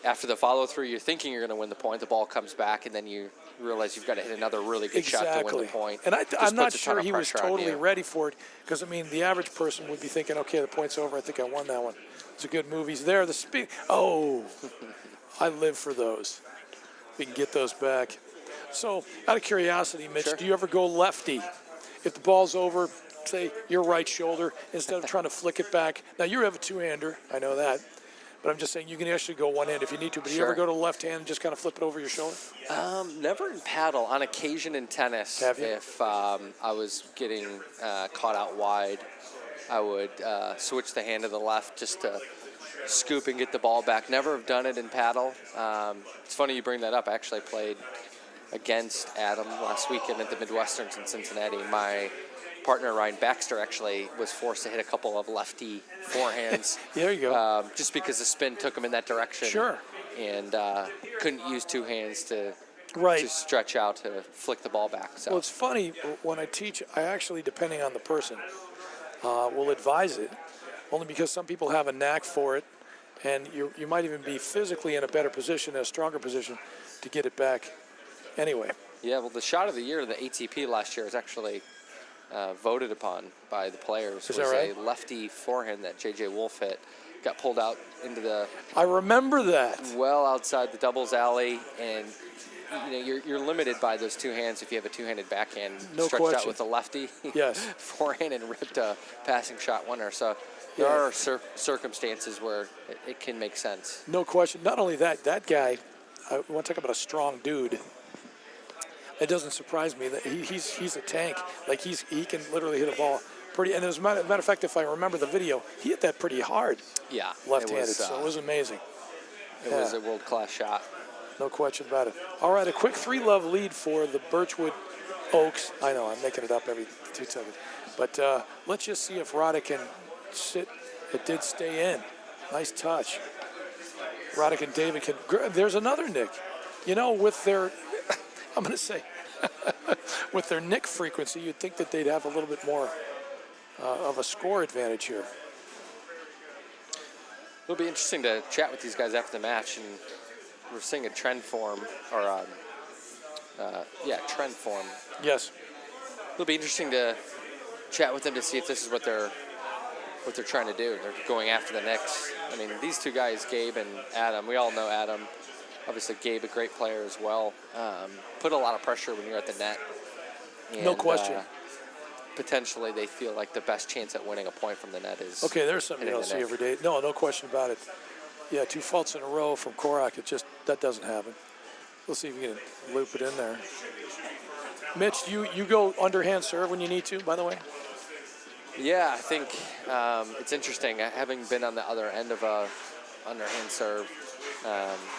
After the follow-through, you're thinking you're going to win the point. The ball comes back, and then you realize you've got to hit another really good shot to win the point. And Just I'm not puts a ton sure of he was pressure on totally you. ready for it because, I mean, the average person would be thinking, okay, the point's over. I think I won that one. It's a good move. He's there. The speed. Oh, I live for those. We can get those back. So, out of curiosity, Mitch, Sure. do you ever go lefty? If the ball's over, say, your right shoulder, instead of trying to flick it back. Now, you have a two-hander. I know that. But I'm just saying you can actually go one hand if you need to. But do you ever Sure. go to the left hand and just kind of flip it over your shoulder? Never in paddle. On occasion in tennis, Have you? if I was getting caught out wide, I would switch the hand to the left just to scoop and get the ball back. Never have done it in paddle. It's funny you bring that up. I actually played against Adam last weekend at the Midwesterns in Cincinnati. My partner, Ryan Baxter, actually was forced to hit a couple of lefty forehands. There you go. Just because the spin took him in that direction. Sure. And couldn't use two hands to Right. stretch out to flick the ball back. So Well, it's funny, when I teach, I actually, depending on the person, will advise it, only because some people have a knack for it, and you might even be physically in a better position, a stronger position, to get it back anyway. yeah, well, the shot of the year, the ATP last year, was actually voted upon by the players. Is was that right? a lefty forehand that J.J. Wolf hit. Got pulled out into the I remember that. well outside the doubles alley, and you're limited by those two hands if you have a two-handed backhand No stretched out question. with a lefty Yes. forehand and ripped a passing shot winner. So there Yeah. are circumstances where it can make sense. No question. Not only that, that guy, I want to talk about a strong dude. It doesn't surprise me that he's a tank. Like he can literally hit a ball pretty. And as a matter of fact, if I remember the video, he hit that pretty hard, Yeah, left-handed. So it was amazing. It was a world-class shot. No question about it. All right, a quick 3-love lead for the Birchwood Oaks. I know, I'm making it up every 2 seconds. But let's just see if Roddick can sit. It did stay in. Nice touch. Roddick and David can. There's another Nick. You know, with their, I'm going to say, with their Nick frequency, you'd think that they'd have a little bit more of a score advantage here. It'll be interesting to chat with these guys after the match, and we're seeing a trend form, or trend form. Yes. It'll be interesting to chat with them to see if this is what they're trying to do. They're going after the Knicks. I mean, these two guys, Gabe and Adam, we all know Adam. Obviously, Gabe, a great player as well. Put a lot of pressure when you're at the net. And, No question. Potentially, they feel like the best chance at winning a point from the net is. Okay, there's something you hitting don't the see net. every day. No question about it. Yeah, 2 faults in a row from Korak. That doesn't happen. We'll see if we can loop it in there. Mitch, you go underhand serve when you need to, by the way? Yeah, I think it's interesting. Having been on the other end of a underhand serve,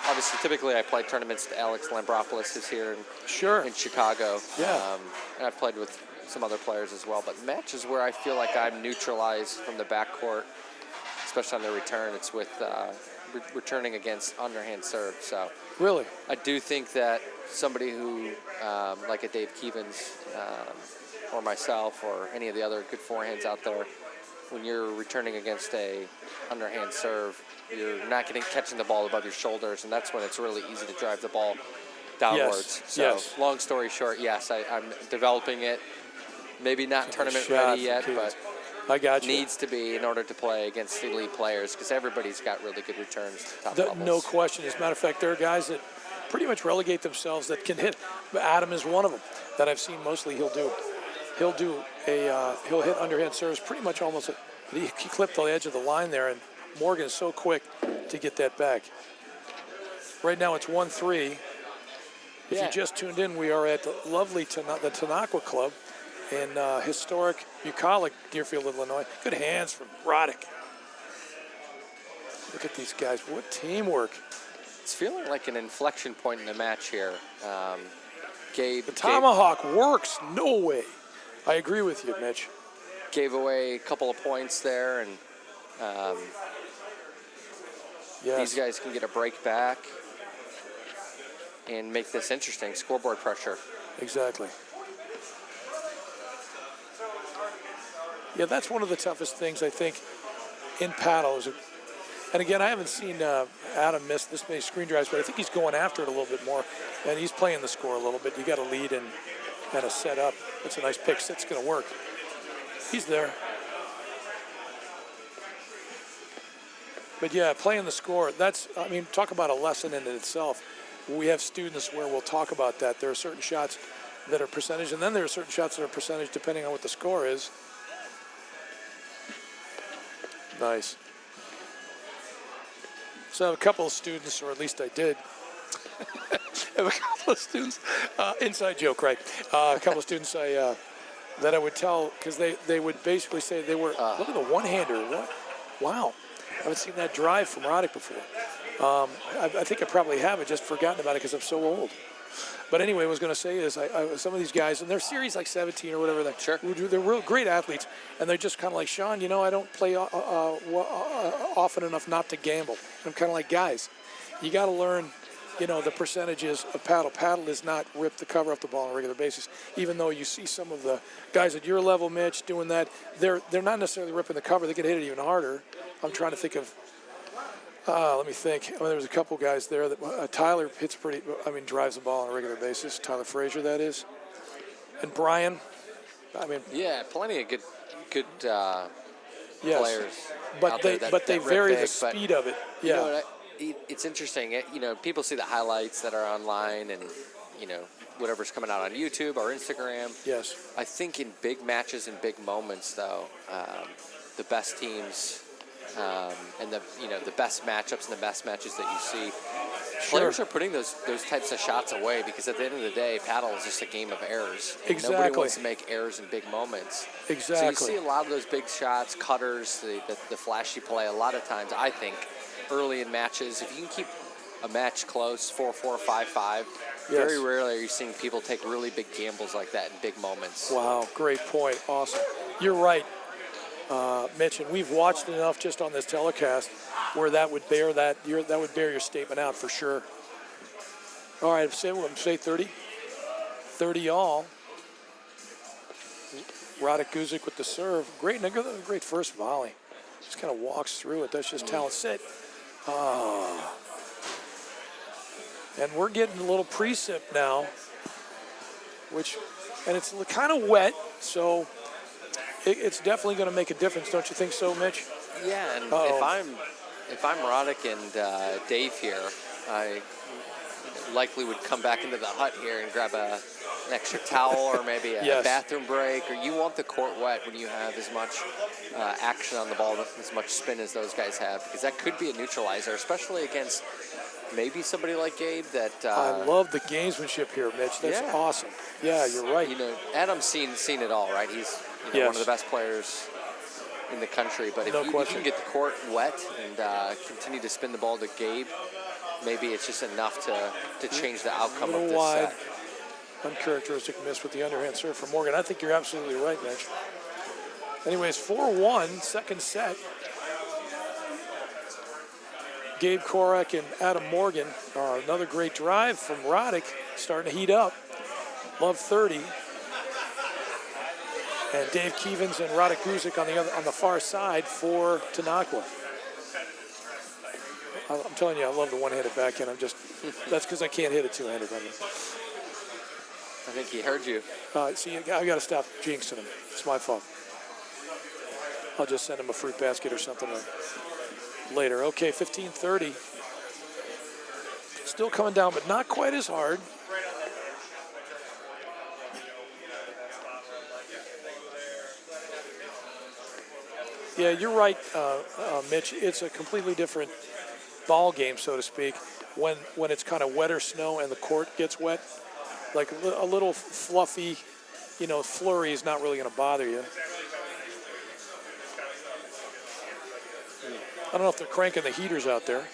obviously, typically I play tournaments to Alex Lambropoulos, who's here in Chicago. Yeah. And I've played with some other players as well. But matches where I feel like I'm neutralized from the backcourt, especially on the return, it's with returning against underhand serve. So really, I do think that somebody who, like a Dave Keevans or myself or any of the other good forehands out there, when you're returning against a underhand serve, you're not catching the ball above your shoulders, and that's when it's really easy to drive the ball downwards. So long story short, yes, I'm developing it. Maybe not tournament ready yet, but I got you. Needs to be in order to play against elite players because everybody's got really good returns to top levels. No question. As a matter of fact, there are guys that pretty much relegate themselves that can hit. Adam is one of them that I've seen mostly. He'll hit underhand serves pretty much almost. He clipped the edge of the line there, and Morgan is so quick to get that back. Right now it's 1-3. If you just tuned in, we are at the lovely the Tennaqua Club in historic bucolic Deerfield, Illinois. Good hands from Roddick. Look at these guys. What teamwork. It's feeling like an inflection point in the match here. Gabe. The tomahawk works. No way. I agree with you, Mitch. Gave away a couple of points there, and these guys can get a break back and make this interesting. Scoreboard pressure. Exactly. Yeah, that's one of the toughest things, I think, in paddle. And again, I haven't seen Adam miss this many screen drives, but I think he's going after it a little bit more, and he's playing the score a little bit. You got a lead and a set up. That's a nice pick. It's going to work. He's there. But yeah, playing the score, talk about a lesson in itself. We have students where we'll talk about that. There are certain shots that are percentage, and then there are certain shots that are percentage depending on what the score is. Nice. So I have a couple of students, or at least I did. I have a couple of students, inside joke, right? A couple of students that I would tell, because they would basically say they were, look at the one-hander. What? Wow. I haven't seen that drive from Roddick before. I think I probably haven't, just forgotten about it because I'm so old. But anyway, what I was going to say is some of these guys, and they're series like 17 or whatever, they're real great athletes, and they're just kind of like, Sean, I don't play often enough not to gamble. I'm kind of like, guys, you got to learn, the percentages of paddle. Paddle is not rip the cover off the ball on a regular basis, even though you see some of the guys at your level, Mitch, doing that. They're not necessarily ripping the cover. They can hit it even harder. I'm trying to think of, let me think. There's a couple guys there that Tyler hits drives the ball on a regular basis. Tyler Frazier, that is. And Brian. Yeah, plenty of good yes. players. But they vary the speed of it. Yeah. It's interesting. People see the highlights that are online and, whatever's coming out on YouTube or Instagram. Yes. I think in big matches and big moments, though, the best teams and the best matchups and the best matches that you see, players are putting those types of shots away because at the end of the day, paddle is just a game of errors. And nobody wants to make errors in big moments. Exactly. So you see a lot of those big shots, cutters, the flashy play. A lot of times, I think, early in matches, if you can keep a match close, 4-4, 5-5, very rarely are you seeing people take really big gambles like that in big moments. Wow, great point. Awesome. You're right, Mitch, and we've watched enough just on this telecast where that would bear your statement out for sure. All right, say 30. 30 all. Roddick Guzik with the serve. Great first volley. Just kind of walks through it. That's just talent. Sit. Oh. And we're getting a little precip now. and it's kind of wet, so it's definitely going to make a difference, don't you think so, Mitch? Yeah, and if I'm Roddick and Dave here, I likely would come back into the hut here and grab an extra towel or maybe a bathroom break. Or you want the court wet when you have as much action on the ball, as much spin as those guys have, because that could be a neutralizer, especially against maybe somebody like Gabe. That I love the gamesmanship here, Mitch. That's awesome. Yeah, you're right. You know, Adam's seen it all, right? He's one of the best players in the country. But if you can get the court wet and continue to spin the ball to Gabe, maybe it's just enough to change the outcome of this wide, set. Uncharacteristic miss with the underhand serve from Morgan. I think you're absolutely right, Mitch. Anyways, 4-1, second set. Gabe Korak and Adam Morgan. Another great drive from Roddick, starting to heat up. Love 30. And Dave Keevens and Roddick Guzik on the far side for Tennaqua. I'm telling you, I love the one-handed backhand. That's because I can't hit it two-handed. I think he heard you. See, I got to stop jinxing him. It's my fault. I'll just send him a fruit basket or something later. Okay, 15-30. Still coming down, but not quite as hard. Yeah, you're right, Mitch. It's a completely different ball game, so to speak, when it's kind of wetter snow and the court gets wet. Like a little fluffy, flurry is not really going to bother you. I don't know if they're cranking the heaters out there.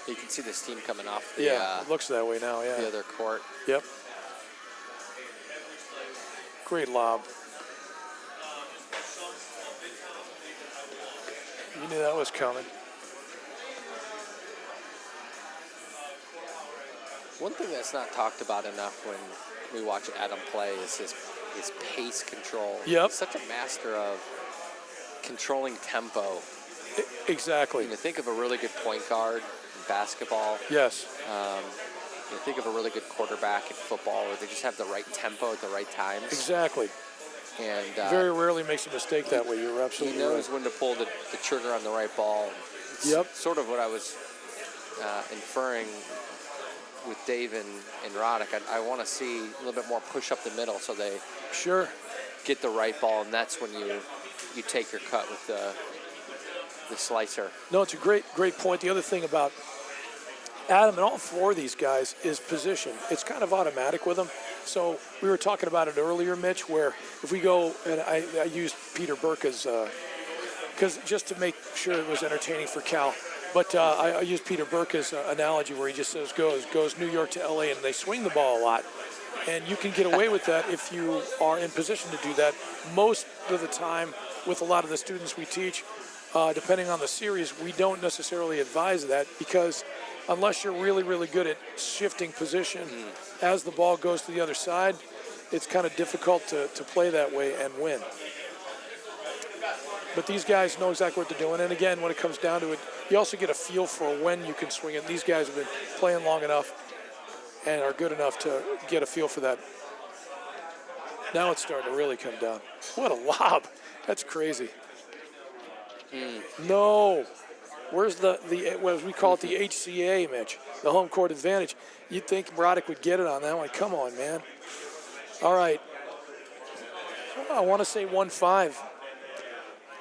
You can see the steam coming off the, it looks that way now, the other court. Yep. Great lob. You knew that was coming. One thing that's not talked about enough when we watch Adam play is his pace control. Yep. He's such a master of controlling tempo. Exactly. Think of a really good point guard in basketball. Yes. Think of a really good quarterback in football where they just have the right tempo at the right times. Exactly. And very rarely makes a mistake that way. You're absolutely right. He knows when to pull the trigger on the right ball. It's sort of what I was inferring with Dave and Roddick. I want to see a little bit more push up the middle so they get the right ball, and that's when you take your cut with the slicer. No, it's a great point. The other thing about Adam and all four of these guys is position. It's kind of automatic with them. So we were talking about it earlier, Mitch, where if we go, and I used Peter Burka's, because just to make sure it was entertaining for Cal, but I used Peter Burka's analogy where he just says goes New York to LA, and they swing the ball a lot. And you can get away with that if you are in position to do that. Most of the time with a lot of the students we teach, depending on the series, we don't necessarily advise that, because unless you're really, really good at shifting position as the ball goes to the other side, it's kind of difficult to play that way and win. But these guys know exactly what they're doing. And again, when it comes down to it, you also get a feel for when you can swing it. These guys have been playing long enough and are good enough to get a feel for that. Now it's starting to really come down. What a lob. That's crazy. No. Where's the what we call it, the HCA, Mitch, the home court advantage? You'd think Roddick would get it on that one. Come on, man. All right. I want to say 1-5.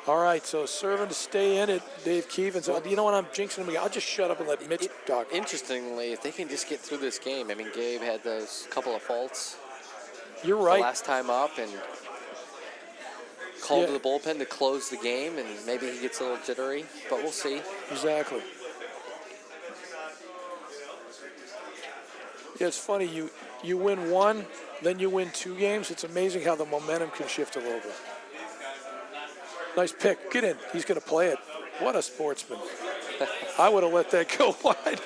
All right, so serving to stay in it, Dave Keevens. You know what, I'm jinxing him again. I'll just shut up and let Mitch talk. Interestingly, if they can just get through this game, I mean, Gabe had those couple of faults. You're right. The last time up, and called to the bullpen to close the game, and maybe he gets a little jittery, but we'll see. Exactly. Yeah, it's funny. You win one, then you win 2 games. It's amazing how the momentum can shift a little bit. Nice pick. Get in. He's going to play it. What a sportsman. I would have let that go wide.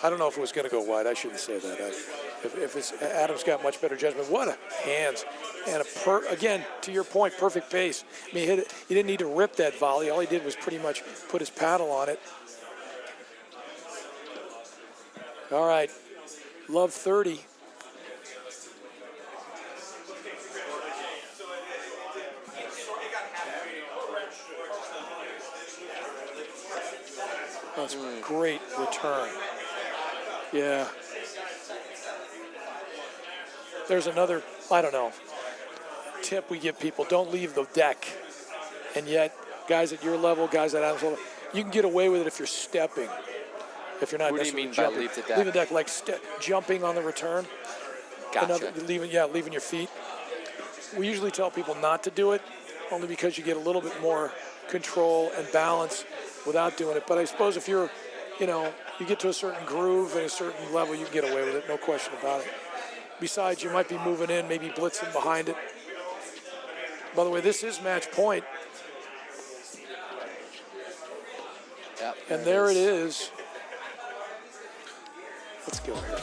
I don't know if it was going to go wide. I shouldn't say that. If it's Adam's got much better judgment. What a hands. And again, to your point, perfect pace. I mean, he didn't need to rip that volley. All he did was pretty much put his paddle on it. All right. Love 30. That's a great return. Yeah. There's another, I don't know, tip we give people. Don't leave the deck. And yet, guys at your level, guys at Adam's level, you can get away with it if you're stepping. If you're not What do you necessarily mean by jumping. leave the deck? Leave the deck, like jumping on the return. Gotcha. Leaving your feet. We usually tell people not to do it, only because you get a little bit more control and balance without doing it. But I suppose if you're, you get to a certain groove and a certain level, you can get away with it, no question about it. Besides, you might be moving in, maybe blitzing behind it. By the way, this is match point. Yep, And there it is. Let's go here.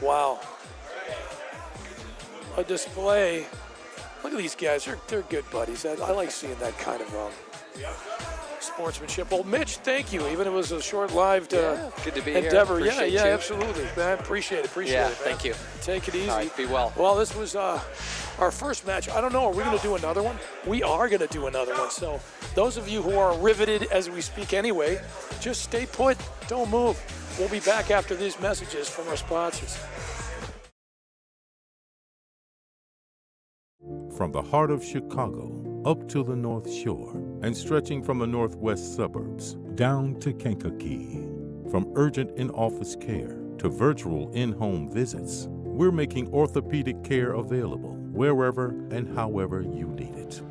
Wow. A display. Look at these guys. They're good buddies. I like seeing that kind of sportsmanship. Well, Mitch, thank you. Even if it was a short-lived good to be endeavor. here. Yeah, Appreciate you. absolutely. Man, appreciate it, man. thank you. Take it easy. All right, be well. Well, this was our first match. I don't know. Are we going to do another one? We are going to do another one. So those of you who are riveted as we speak anyway, just stay put. Don't move. We'll be back after these messages from our sponsors. From the heart of Chicago up to the North Shore and stretching from the northwest suburbs down to Kankakee. From urgent in-office care to virtual in-home visits, we're making orthopedic care available wherever and however you need it.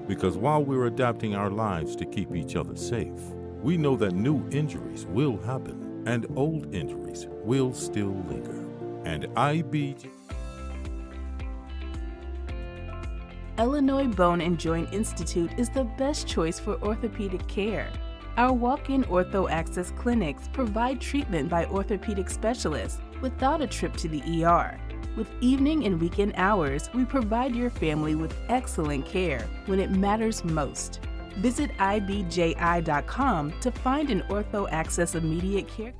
Because while we're adapting our lives to keep each other safe, we know that new injuries will happen and old injuries will still linger. And Illinois Bone and Joint Institute is the best choice for orthopedic care. Our walk-in ortho access clinics provide treatment by orthopedic specialists without a trip to the ER. With evening and weekend hours, we provide your family with excellent care when it matters most. Visit ibji.com to find an ortho access immediate care.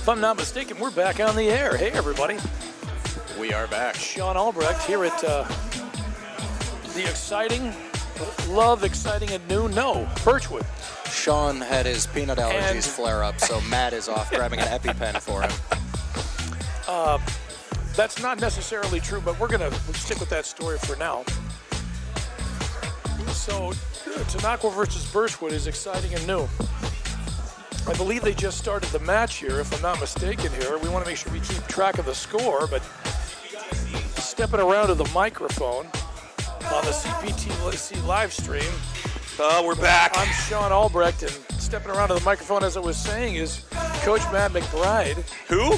If I'm not mistaken, we're back on the air. Hey, everybody. We are back. Sean Albrecht here at the exciting and new, Birchwood. Sean had his peanut allergies flare up, so Matt is off grabbing an EpiPen for him. That's not necessarily true, but we're going to stick with that story for now. So, Tennaqua versus Birchwood is exciting and new. I believe they just started the match here, if I'm not mistaken here. We want to make sure we keep track of the score, but stepping around to the microphone on the CPTC live stream. We're back. I'm Sean Albrecht, and stepping around to the microphone, as I was saying, is Coach Matt McBride. Who?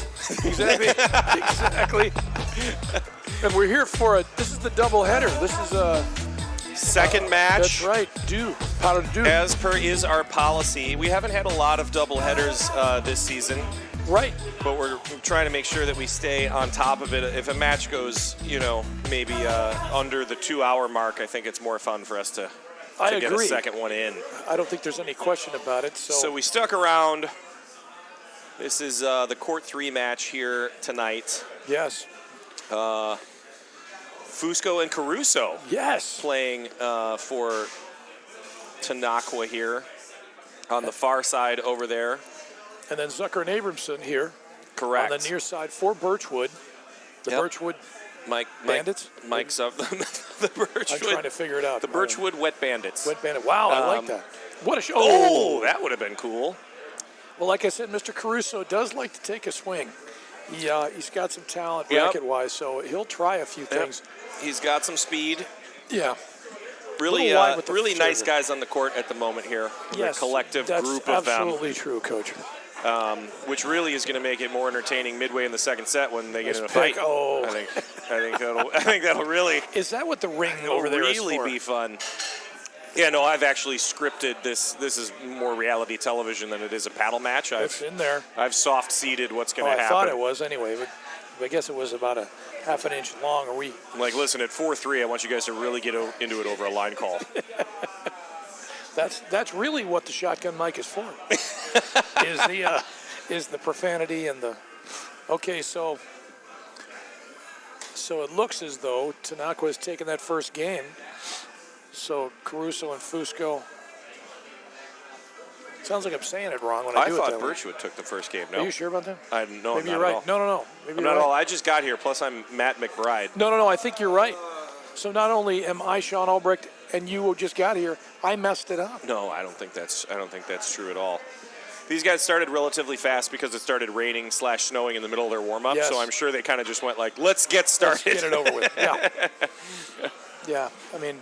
Exactly. Exactly. And we're here for this is the doubleheader. This is a second match. That's right. How to do. As per is our policy. We haven't had a lot of doubleheaders this season. Right. But we're trying to make sure that we stay on top of it. If a match goes, maybe under the 2-hour mark, I think it's more fun for us to get a second one in. I don't think there's any question about it. So we stuck around. This is the Court 3 match here tonight. Yes. Fusco and Caruso. Yes. Playing for Tennaqua here on the far side over there. And then Zucker and Abramson here. Correct. On the near side for Birchwood. The Birchwood Bandits? Mike's up. The Birchwood. I'm trying to figure it out. The Birchwood Wet Bandits. Wet Bandit. Wow, I like that. What a show. Oh, that would have been cool. Well, like I said, Mr. Caruso does like to take a swing. He's got some talent racket-wise, so he'll try a few things. He's got some speed. Yeah. Really nice guys on the court at the moment here. Yes, a collective group of them. That's absolutely true, Coach. Which really is going to make it more entertaining midway in the second set when they get in a fight. Oh. I think that'll really. Is that what the ring over there is really for? be fun. Yeah, no, I've actually scripted this. This is more reality television than it is a paddle match. It's in there. I've soft seeded what's going to happen. I thought it was anyway, but I guess it was about a half an inch long. Are we? Like, listen, at 4-3, I want you guys to really get into it over a line call. That's really what the shotgun mic is for. is the profanity and the. Okay, so it looks as though Tennaqua has taken that first game. So Caruso and Fusco. Sounds like I'm saying it wrong when I do it that way. I thought Birchwood took the first game. No. Are you sure about that? No, maybe I'm you're not right. at all. No. Maybe I'm you're not at all. right. I just got here. Plus, I'm Matt McBride. No. I think you're right. So not only am I Sean Albrecht and you just got here, I messed it up. No, I don't think that's true at all. These guys started relatively fast because it started raining / snowing in the middle of their warm-up. Yes. So I'm sure they kind of just went like, let's get started. Let's get it over with. Yeah. Yeah. I mean,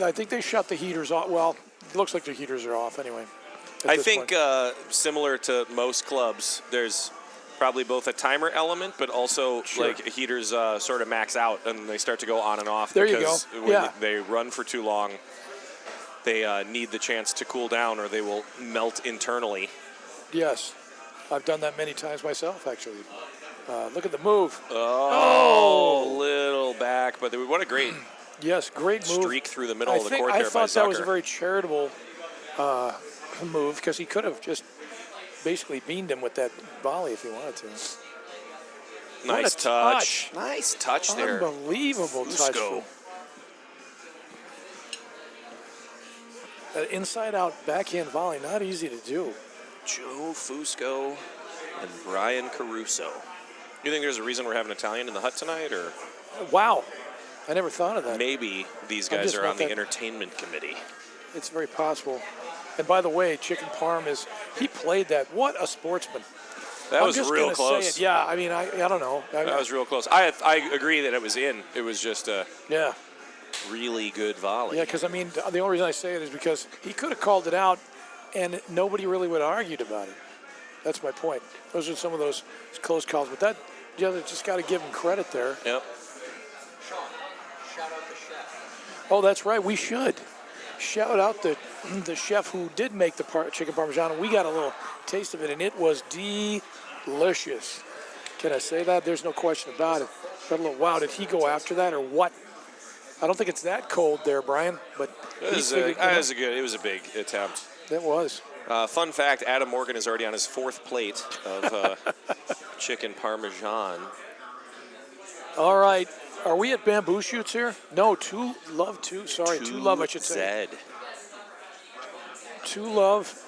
I think they shut the heaters off. Well, it looks like the heaters are off anyway. I think similar to most clubs, there's probably both a timer element, but also like heaters sort of max out and they start to go on and off. There you go. When they run for too long, they need the chance to cool down or they will melt internally. Yes. I've done that many times myself, actually. Look at the move. Oh, little back, but what a great great move. Streak through the middle of the court there by I thought that was Zucker. a very charitable move because he could have just basically beamed him with that volley if he wanted to. Nice touch. Nice touch there. Unbelievable touch. That inside-out backhand volley, not easy to do. Joe Fusco and Brian Caruso. You think there's a reason we're having Italian in the hut tonight, or? Wow, I never thought of that. Maybe these guys are on the entertainment committee. It's very possible. And by the Chicken Parm he played that. What a sportsman. That was real close. Say it. Yeah, I mean, I don't know. That was real close. I agree that it was in. It was just a really good volley. Yeah, because, I mean, the only reason I say it is because he could have called it out and nobody really would have argued about it. That's my point. Those are some of those close calls. But just got to give him credit there. Yep. Sean, shout out the chef. Oh, that's right. We should. Shout out the chef who did make the chicken parmesan. We got a little taste of it, and it was delicious. Can I say that? There's no question about it. But wow, did he go after that or what? I don't think it's that cold there, Brian. But it was a big attempt. That was. Fun fact, Adam Morgan is already on his 4th plate of chicken parmesan. All right. Are we at bamboo shoots here? No, Two Love, I should say. Zed. Two Love.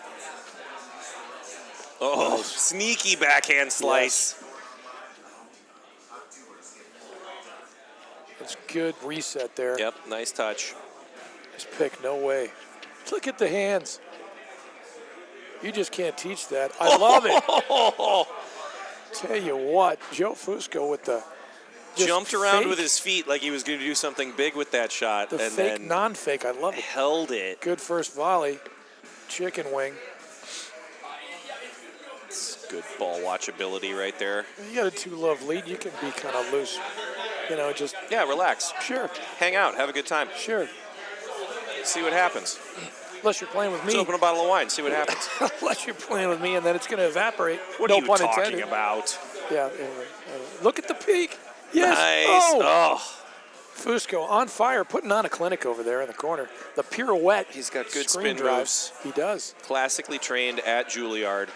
Oh, Nice. sneaky backhand slice. That's good reset there. Yep, nice touch. Nice pick, no way. Look at the hands. You just can't teach that. I love it. Tell you what, Joe Fusco with the Jumped around fake, with his feet like he was going to do something big with that shot. the and fake, then non-fake. I love it. held it. Good first volley. Chicken wing. Good ball watchability right there. You got a 2-love lead. You can be kind of loose. You know, just Yeah, relax. sure, Hang out. Have a good time. sure. See what happens. Unless you're playing with Let's me. open a bottle of wine. See what happens. Unless you're playing with me, and then it's going to evaporate. What no are you pun talking intended. about? Yeah. Look at the peak. Yes. Nice. Oh. Oh. Fusco on fire, putting on a clinic over there in the corner. The pirouette. He's got good screen spin drives. moves. He does. Classically trained at Juilliard.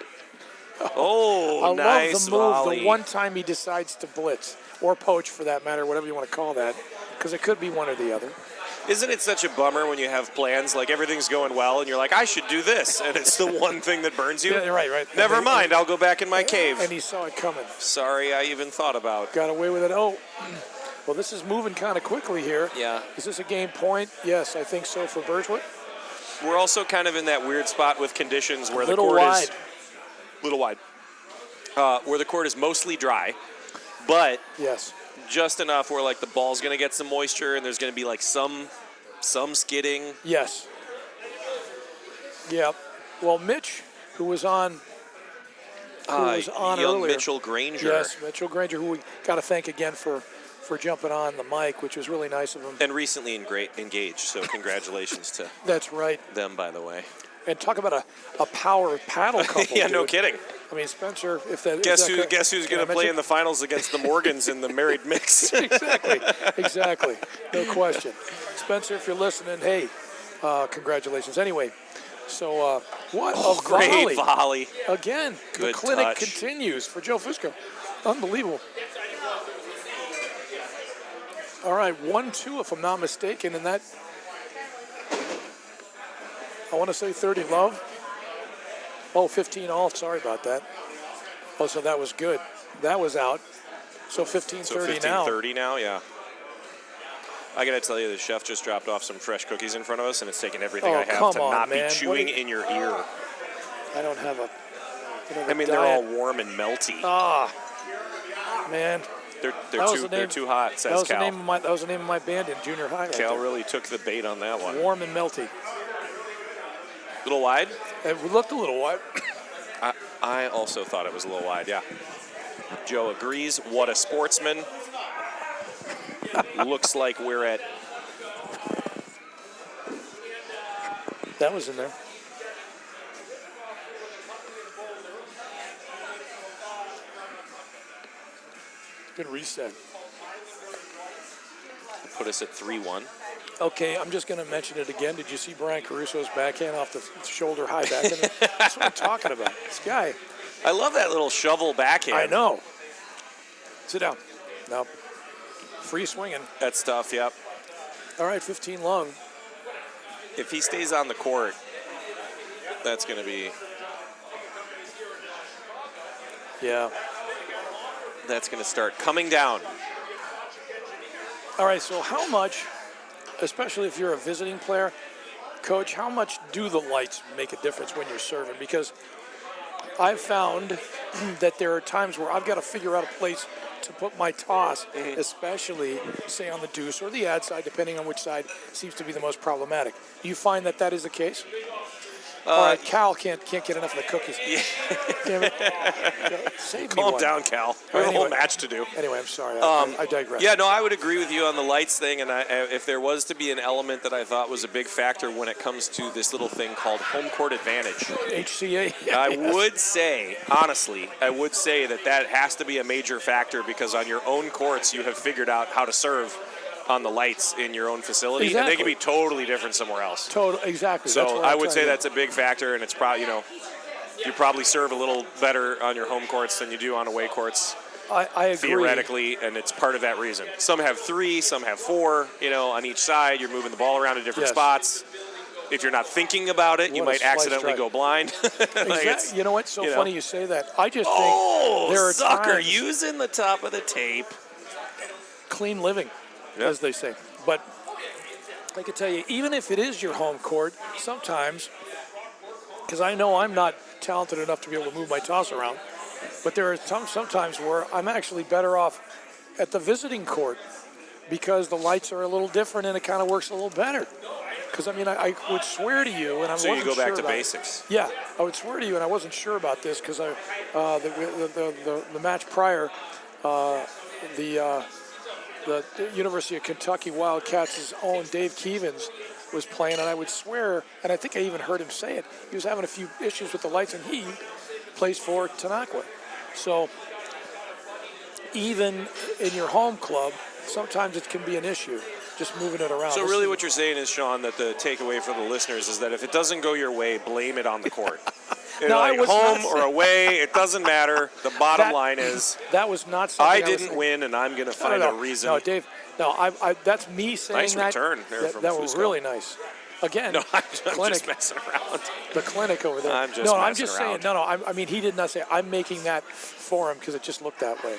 Oh, I nice love the move volley. the one time he decides to blitz, or poach for that matter, whatever you want to call that, because it could be one or the other. Isn't it such a bummer when you have plans, like everything's going well, and you're like, I should do this, and it's the one thing that burns you? Yeah, right. Never mind, I'll go back in my cave. And he saw it coming. Sorry I even thought about. Got away with it. Oh, well, this is moving kind of quickly here. Yeah. Is this a game point? Yes, I think so for Birchwood. We're also kind of in that weird spot with conditions where the Little court wide. is little wide, where the court is mostly dry, but Yes. just enough where like the ball's going to get some moisture and there's going to be like some skidding. Yes. Yep. Well, Mitch, who was on Young earlier. Mitchell Granger. Yes, Mitchell Granger, who we got to thank again for jumping on the mic, which was really nice of him. And recently engaged, so congratulations to That's right. them, by the way. And talk about a power paddle couple. Yeah, no dude. kidding. I mean, Spencer, if that Guess is that who's can going I to play in mention? the finals against the Morgans in the married mix? Exactly. No question. Spencer, if you're listening, hey, congratulations. Anyway, so what a Great volley. volley. Again, the Good clinic touch. continues for Joe Fusco. Unbelievable. All right, 1-2 if I'm not mistaken, and that, I want to say 30 love. Oh, 15 all, sorry about that. Oh, so that was good. That was out. So 15-30 So 15-30 now, yeah. I got to tell you, the chef just dropped off some fresh cookies in front of us, and it's taken everything Oh, I have come to on, not man. be chewing in your ear. I don't have a. I mean, they're all warm and melty. Man. They're That was the they're name- too hot, That says was, the Cal. name of my, that was the name of my band in junior high. Right Cal there. really took the bait on that one. Warm and melty. Little wide? It looked a little wide. I also thought it was a little wide, yeah. Joe agrees. What a sportsman. Looks like we're at... That was in there. Good reset. Put us at 3-1. Okay, I'm just going to mention it again. Did you see Brian Caruso's backhand off the shoulder high backhand? That's what I'm talking about. This guy. I love that little shovel backhand. I know. Sit down. No. Free swinging. That stuff, yep. All right, 15 long. If he stays on the court, that's going to be... Yeah. That's going to start coming down. All right, so how much, especially if you're a visiting player, Coach, how much do the lights make a difference when you're serving? Because I've found that there are times where I've got to figure out a place to put my toss, especially, say, on the deuce or the ad side, depending on which side seems to be the most problematic. Do you find that that is the case? All right, Cal can't get enough of the cookies. Yeah. Damn it. Save me Calm one. down, Cal. We have a whole Anyway. match to do. Anyway, I'm sorry. I digress. Yeah, no, I would agree with you on the lights thing. And if there was to be an element that I thought was a big factor when it comes to this little thing called home court advantage, HCA. I would say, honestly, that has to be a major factor because on your own courts you have figured out how to serve on the lights in your own facility, and they can be totally different somewhere else. Exactly. So I would say that's a big factor, and it's probably, you probably serve a little better on your home courts than you do on away courts. I agree. Theoretically, and it's part of that reason. Some have 3, some have 4, on each side. You're moving the ball around in different spots. If you're not thinking about it, you might accidentally go blind. You know what's so funny you say that? I just think there are times using the top of the tape. Clean living, as they say. But I can tell you, even if it is your home court, sometimes, because I know I'm not talented enough to be able to move my toss around, but there are sometimes where I'm actually better off at the visiting court because the lights are a little different and it kind of works a little better. Because, I would swear to you, and I wasn't sure. So you go back to about basics. Yeah, I would swear to you, and I wasn't sure about this because the match prior, the University of Kentucky Wildcats' own Dave Keevans was playing, and I would swear, and I think I even heard him say it, he was having a few issues with the lights, and he plays for Tennaqua. So even in your home club, sometimes it can be an issue, just moving it around. So really what you're saying is, Sean, that the takeaway for the listeners is that if it doesn't go your way, blame it on the court. No, like home or away, it doesn't matter. The bottom line is that was not something I didn't win, and I'm going to find a reason. No, Dave. No, I that's me saying nice that. Return there from that was really nice. Again, no, I'm clinic, just messing around. The clinic over there. I'm just saying. No, I mean, he did not say. I'm making that for him because it just looked that way.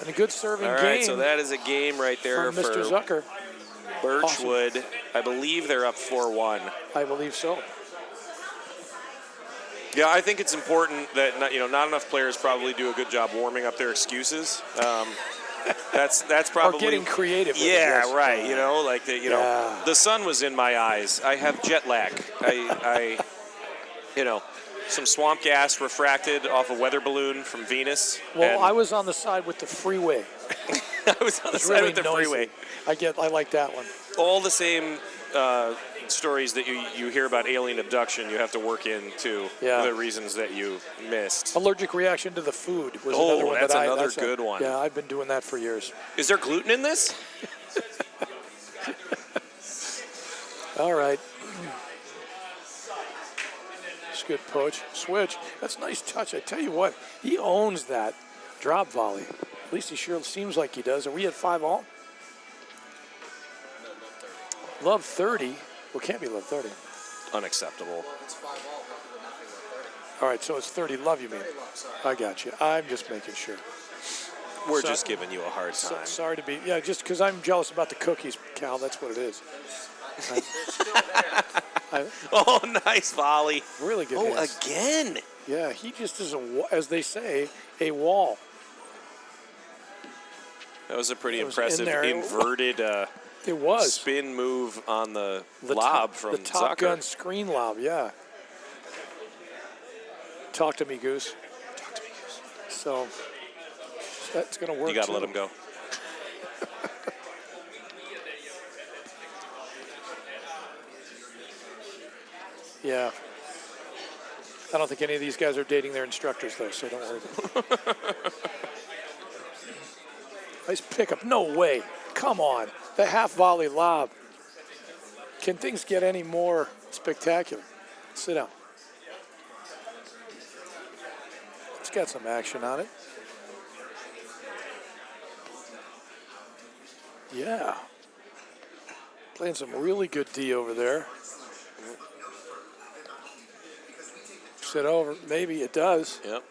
And a good serving game. All right, so that is a game right there for Mr. Zucker. Birchwood. Awesome. I believe they're up 4-1. I believe so. Yeah, I think it's important that not enough players probably do a good job warming up their excuses. That's probably or getting creative. Yeah, right. The sun was in my eyes. I have jet lag. I some swamp gas refracted off a weather balloon from Venus. Well, I was on the side with the freeway. I was on the side with the freeway. I like that one. All the same stories that you hear about alien abduction, you have to work into the reasons that you missed. Allergic reaction to the food was another one. That's another good one. Yeah, I've been doing that for years. Is there gluten in this? All right. It's good poach. Switch. That's a nice touch. I tell you what, he owns that drop volley. At least he sure seems like he does. Are we at 5-all? Love 30. Well, can't be love 30. Unacceptable. All right, so it's 30 love, you mean? I got you. I'm just making sure. We're just giving you a hard time. Sorry to be. Yeah, just because I'm jealous about the cookies, Cal. That's what it is. Oh, nice volley. Really good hands. Again. Yeah, he just is, as they say, a wall. That was a pretty impressive inverted it was. Spin move on the lob from the Top Zucker. Gun screen lob, yeah. Talk to me, Goose. Talk to me, Goose. So that's going to work. You got to let him go. Yeah. I don't think any of these guys are dating their instructors, though, so don't worry about it. Nice pickup. No way. Come on. The half volley lob. Can things get any more spectacular? Sit down. It's got some action on it. Yeah. Playing some really good D over there. Sit over. Maybe it does. Yep.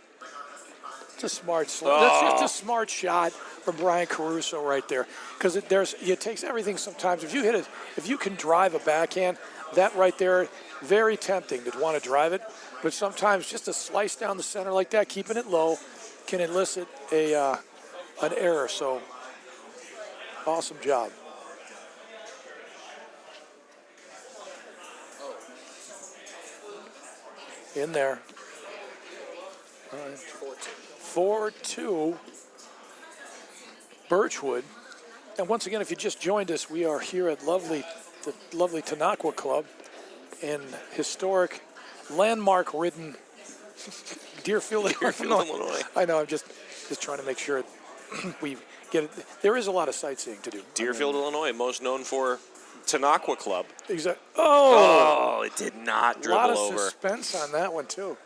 It's a smart That's just a smart shot from Brian Caruso right there. Because it takes everything sometimes. If you can drive a backhand, that right there, very tempting to want to drive it. But sometimes just a slice down the center like that, keeping it low, can elicit an error. So, awesome job. In there. All right. 4-2. Birchwood. And once again, if you just joined us, we are here at the lovely Tennaqua Club in historic, landmark-ridden Deerfield, Illinois. I know, I'm just trying to make sure we get it. There is a lot of sightseeing to do. Deerfield, Illinois, most known for Tennaqua Club. Exactly. Oh, it did not A dribble lot of over. suspense on that one, too.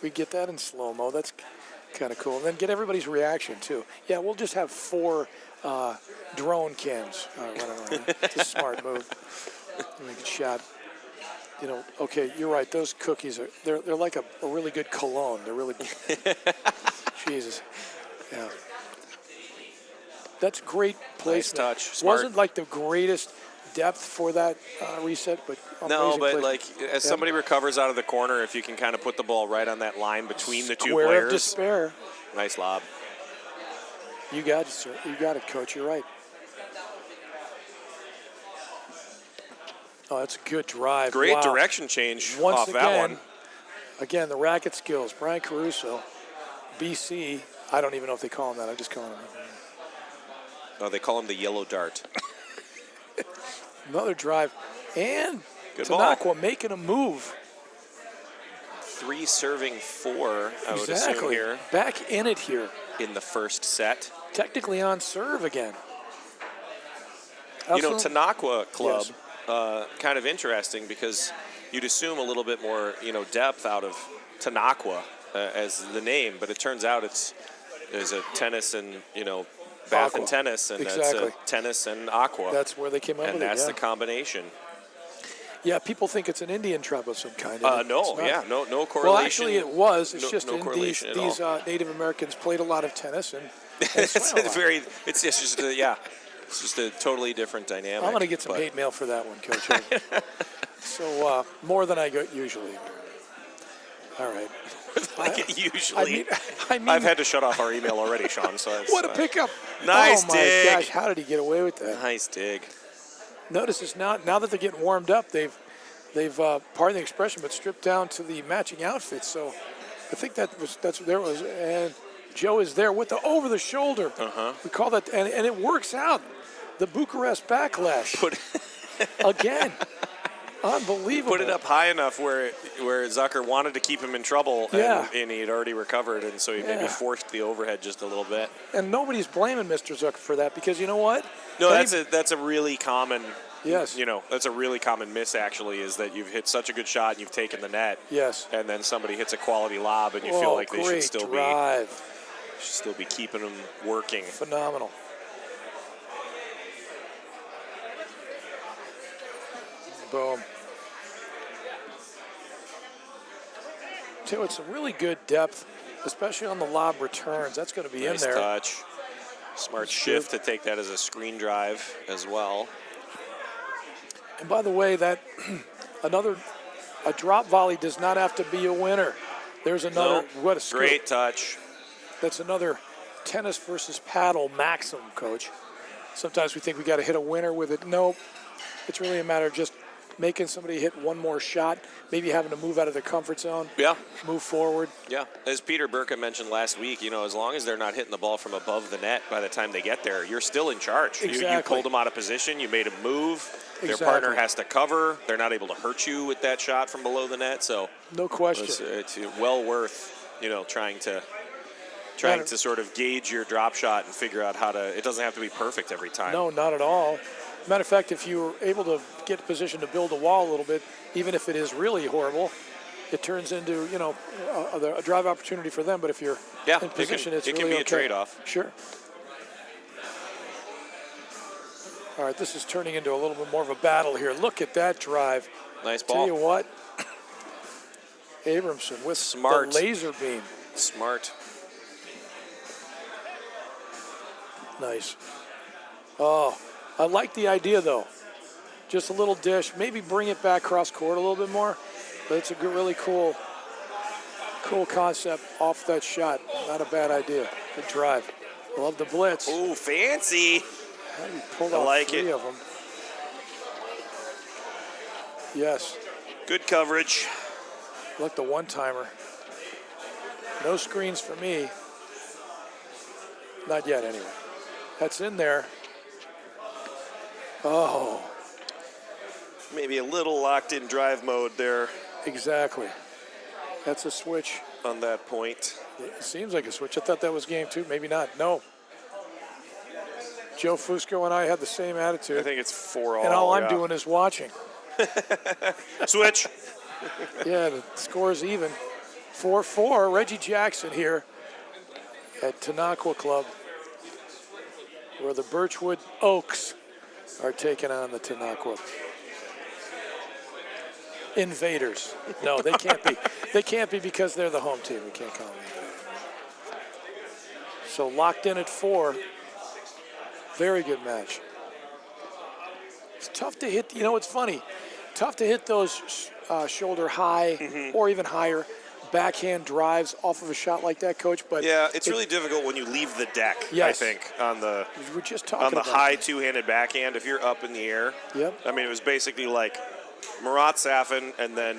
We get that in slow-mo. That's kind of cool. And then get everybody's reaction, too. Yeah, we'll just have 4 drone cams running around. It's a smart move. Make it shot. You know, okay, you're right. Those cookies they're like a really good cologne. They're really Jesus. Yeah. That's great placement. Nice touch. Smart. Wasn't like the greatest depth for that reset, but no, but placement. like as somebody recovers out of the corner, if you can kind of put the ball right on that line between the two Square players. of despair. Nice lob. You got it, sir. You got it, Coach. You're right. Oh, that's a good drive. Great Wow. direction change Once off again, that one. Again, the racket skills. Brian Caruso, BC. I don't even know if they call him that. I'm just calling him. Oh, they call him the yellow dart. Another drive. And Good Tennaqua making a move. 3 serving 4, I would assume Exactly. here Back in it here. in the first set. Technically on serve again. You know, Also- Tennaqua Club, Yes. kind of interesting because you'd assume a little bit more, depth out of Tennaqua as the name, but it turns out there's a tennis and, bath Aqua. and tennis, and Exactly. that's a tennis and aqua. That's where they came up and with it. that's Yeah. the combination. Yeah, people think it's an Indian tribe of some kind. No, It's not. no correlation. Well, actually, it was. It's No- just no in correlation at these all. Native Americans played a lot of tennis and it's swam a lot. it's just it's just a totally different dynamic. I'm going to get some but- hate mail for that one, Coach. So more than I get usually. All right. Like usually. I mean, I've had to shut off our email already, Sean. So it's, what a pickup! Nice oh my dig. gosh, how did he get away with that? Nice dig. Notice this now that they're getting warmed up, they've pardon the expression, but stripped down to the matching outfits. So I think that's what there was, and Joe is there with the over the shoulder. We call that, and it works out. The Bucharest backlash again. Unbelievable. Put it up high enough where Zucker wanted to keep him in trouble, Yeah. and he had already recovered, and so he maybe Yeah. forced the overhead just a little bit. And nobody's blaming Mr. Zucker for that because you know what? No, that's a really common. Yes. That's a really common miss. Actually, is that you've hit such a good shot and you've taken the net. Yes. And then somebody hits a quality lob, and you feel like they should great still drive. be keeping them working. Phenomenal. Boom. Too, it's some really good depth, especially on the lob returns. That's going to be Nice in there. touch. Smart shift to take that as a screen drive as well. And by the way, that a drop volley does not have to be a winner. There's another. No, What a scoop. great touch. That's another tennis versus paddle maxim, Coach. Sometimes we think we got to hit a winner with it. Nope. It's really a matter of just making somebody hit one more shot, maybe having to move out of their comfort zone, Yeah. move forward. Yeah, as Peter Burka mentioned last week, as long as they're not hitting the ball from above the net by the time they get there, you're still in charge. You Exactly. pulled them out of position, you made them move. Their Exactly. partner has to cover. They're not able to hurt you with that shot from below the net. So No question. it's well worth, trying to sort of gauge your drop shot and figure out how to. It doesn't have to be perfect every time. No, not at all. Matter of fact, if you're able to get position to build a wall a little bit, even if it is really horrible, it turns into a drive opportunity for them. But if you're in position, it it's can really be a okay. trade-off. Sure. All right, this is turning into a little bit more of a battle here. Look at that drive. Nice Tell ball. you what, Abramson with Smart. the laser beam. Smart. Nice. Oh, I like the idea though. Just a little dish. Maybe bring it back cross court a little bit more. But it's a good, really cool concept off that shot. Not a bad idea. Good drive. Love the blitz. Ooh, fancy. He pulled I out like 3 it. of them. Yes. Good coverage. Look, the one-timer. No screens for me. Not yet, anyway. That's in there. Oh, Maybe a little locked in drive mode there exactly. That's a switch. on that point. It seems like a switch. I thought that was game 2. Maybe not. No. Joe Fusco and I had the same I attitude. think it's 4-all. And all I'm doing is watching. Switch. Yeah, the score's even. 4-4. Reggie Jackson here at Tennaqua Club, where the Birchwood Oaks are taking on the Tennaqua Invaders. No, they can't be. They can't be because they're the home team. We can't call them that. So locked in at 4. Very good match. It's tough to hit. You know, it's funny. Tough to hit those shoulder high or even higher backhand drives off of a shot like that, Coach. But yeah, it's really difficult when you leave the deck. Yes. I think on the we're just talking about high two-handed backhand. If you're up in the air, Yep. I mean, it was basically like Marat Safin and then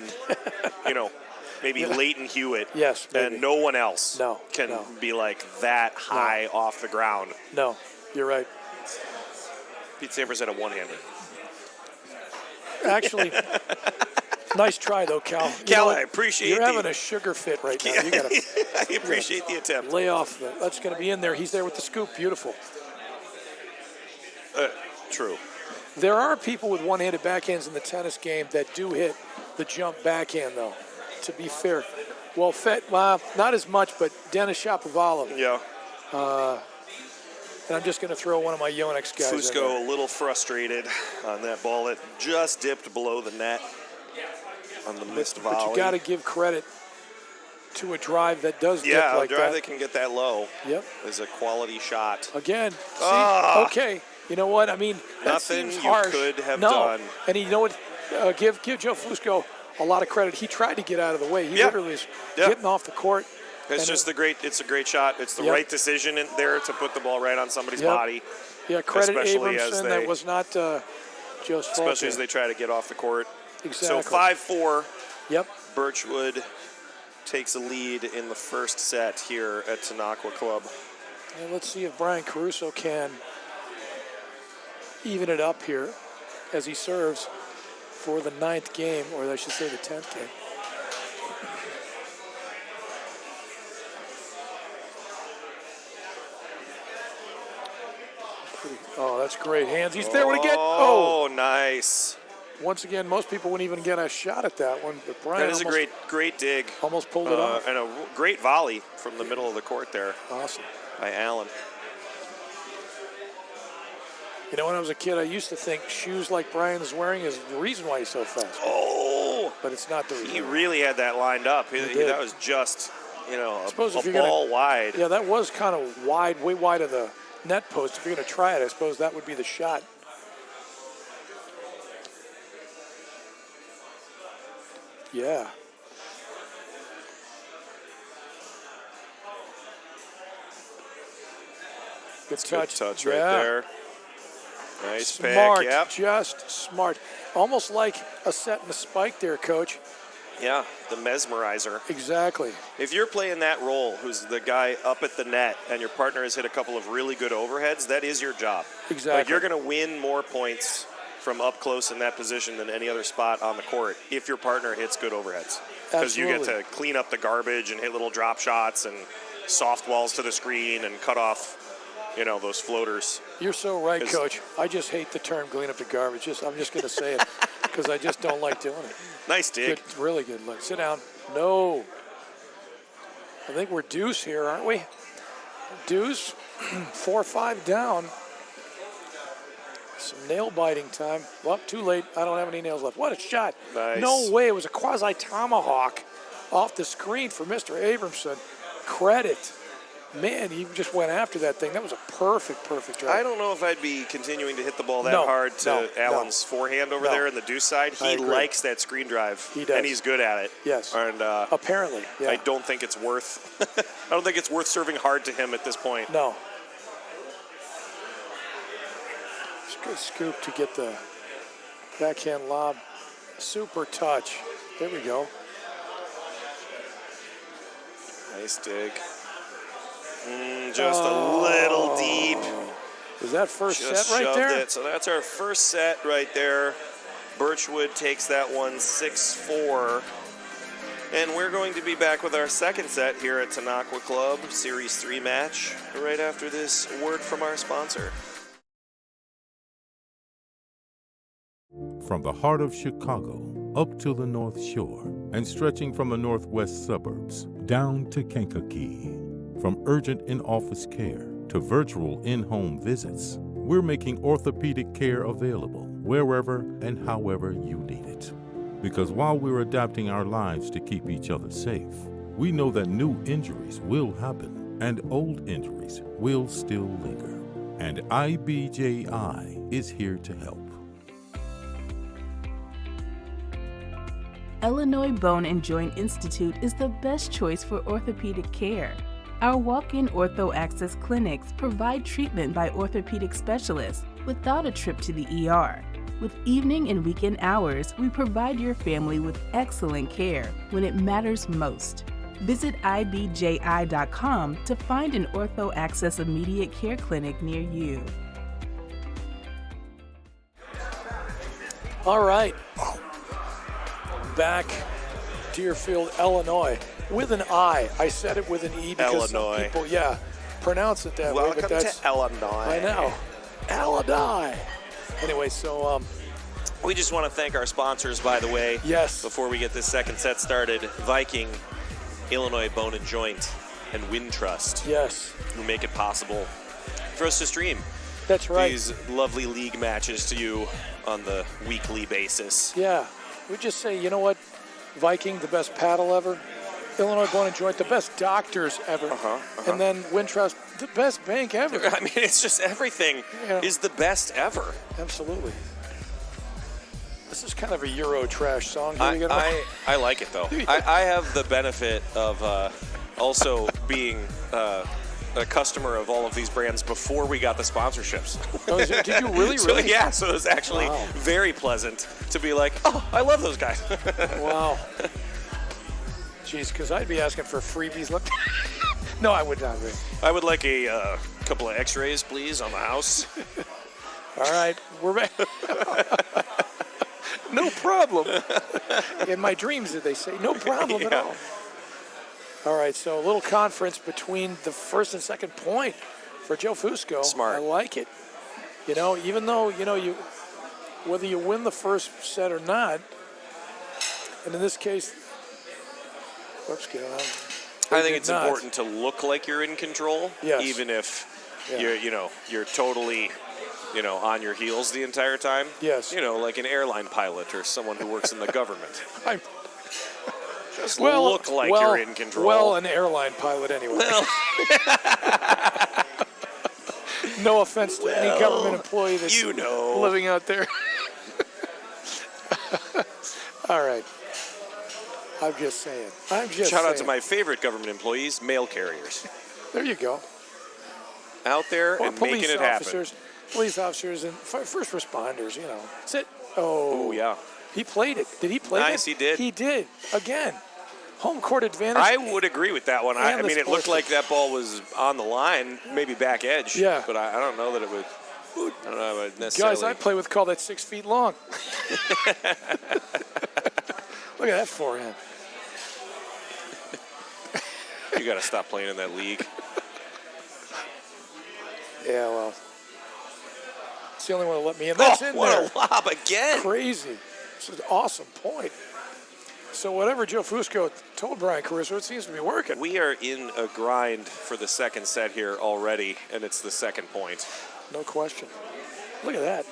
maybe Leighton Hewitt. Yes, maybe. And no one else can no. be like that high off the ground. No, you're right. Pete Sampras had a one-hander. Actually, nice try though, Cal. Cal, I appreciate You're the- having a sugar fit right now. You gotta I appreciate the attempt. lay off. That's going to be in there. He's there with the scoop. Beautiful. True. There are people with one-handed backhands in the tennis game that do hit the jump backhand, though. To be fair, well, not as much, but Dennis Shapovalov. Yeah. And I'm just going to throw one of my Yonex guys in there. Fusco a little frustrated on that ball that just dipped below the net on the missed volley. But you got to give credit to a drive that does dip Yeah, like a drive that. that can get that low Yep. is a quality shot. Again, see, okay. You know what? I mean, that Nothing seems you harsh. could have no. done. And you know what? Give Joe Fusco a lot of credit. He tried to get out of the way. He literally is getting off the court. It's just a great shot. It's the right decision in there to put the ball right on somebody's body. Yeah, credit Especially Abramson. That was not Joe's fault. Especially as they try to get off the court. Exactly. So 5-4. Yep. Birchwood takes a lead in the first set here at Tennaqua Club. And let's see if Brian Caruso can even it up here as he serves for the 9th game, or I should say the 10th game. Oh, that's great hands. He's there when he gets. Oh, nice. Once again, most people wouldn't even get a shot at that one, but Brian That is a great dig. Almost pulled it off. And a great volley from the middle of the court there. Awesome. By Allen. You know, when I was a kid, I used to think shoes like Brian's wearing is the reason why he's so fast. Oh! But it's not the reason. He really had that lined up. That was just, a ball wide. Yeah, that was kind of wide, way wide of the net post. If you're going to try it, I suppose that would be the shot. Yeah. Good touch. Good touch right there. Nice Smart, pick, yep. Just smart. Almost like a set and a spike there, Coach. Yeah, the mesmerizer. Exactly. If you're playing that role, who's the guy up at the net, and your partner has hit a couple of really good overheads, that is your job. Exactly. Like, you're going to win more points from up close in that position than any other spot on the court if your partner hits good overheads. Because you get to clean up the garbage and hit little drop shots and soft balls to the screen and cut off, those floaters. You're so right, Coach. I just hate the term clean up the garbage. I'm just going to say it because I just don't like doing it. Nice dig. Good, really good look. Sit down. No. I think we're deuce here, aren't we? Deuce, 4-5 down. Some nail biting time. Well, too late. I don't have any nails left. What a shot. Nice. No way. It was a quasi-tomahawk off the screen for Mr. Abramson. Credit. Man, he just went after that thing. That was a perfect drive. I don't know if I'd be continuing to hit the ball that hard to Allen's forehand over there in the deuce side. He likes that screen drive. He does. And he's good at it. Yes. And apparently, yeah. I don't think it's worth serving hard to him at this point. No. It's a good scoop to get the backhand lob. Super touch. There we go. Nice dig. Just a little deep. Is that first Just set right shoved there? it. So that's our first set right there. Birchwood takes that one 6-4. And we're going to be back with our second set here at Tennaqua Club, Series 3 match, right after this word from our sponsor. From the heart of Chicago up to the North Shore and stretching from the northwest suburbs down to Kankakee. From urgent in-office care to virtual in-home visits, we're making orthopedic care available wherever and however you need it. Because while we're adapting our lives to keep each other safe, we know that new injuries will happen and old injuries will still linger. And IBJI is here to help. Illinois Bone and Joint Institute is the best choice for orthopedic care. Our walk-in ortho access clinics provide treatment by orthopedic specialists without a trip to the ER. With evening and weekend hours, we provide your family with excellent care when it matters most. Visit ibji.com to find an ortho access immediate care clinic near you. All right. Back Deerfield, Illinois, with an I. I said it with an E because Illinois. some people, pronounce it that way. Welcome But that's, to Illinois. I know. Illinois. Anyway, so We just want to thank our sponsors, by the way. Yes. Before we get this second set started, Viking, Illinois Bone and Joint, and Wintrust, yes, who make it possible for us to stream that's right. these lovely league matches to you on the weekly basis. Yeah, we just say, you know what, Viking, the best paddle ever. Illinois Bone and Joint, the best doctors ever. And then Wintrust, the best bank ever. I mean, it's just everything is the best ever. Absolutely. This is kind of a Euro trash song. Here I like it, though. I have the benefit of also being a customer of all of these brands before we got the sponsorships. Oh, did you really? So it was actually very pleasant to be like, oh, I love those guys. Wow. Jeez, because I'd be asking for freebies. No, I would not. Really. I would like a couple of x-rays, please, on the house. All right, we're back. No problem. In my dreams, did they say? No problem at all. All right, so a little conference between the first and second point for Joe Fusco. Smart. I like it. You know, even though, whether you win the first set or not, and in this case, whoops, get on. I think it's important to look like you're in control, even if you're totally, on your heels the entire time. Yes. Like an airline pilot or someone who works in the government. Just Well, look like you're in control. Well, an airline pilot anyway. Well. No offense to any government employee that's living out there. All right. I'm just saying. Shout out to my favorite government employees, mail carriers. There you go. Out there Or and making it happen. Police officers and first responders, Sit. Oh, yeah. He played it. Did he play it? Nice, he did. He did. Again. Home court advantage. I would agree with that one. I mean, it looked like that ball was on the line, maybe back edge. Yeah. But I don't know that it would. I don't know if it necessarily. Guys I play with call that 6 feet long. Look at that forehand. You got to stop playing in that league. Yeah, well. It's the only one to let me in. That's in there. What a lob again. Crazy. This is an awesome point. So whatever Joe Fusco told Brian Caruso, it seems to be working. We are in a grind for the second set here already, and it's the second point. No question. Look at that.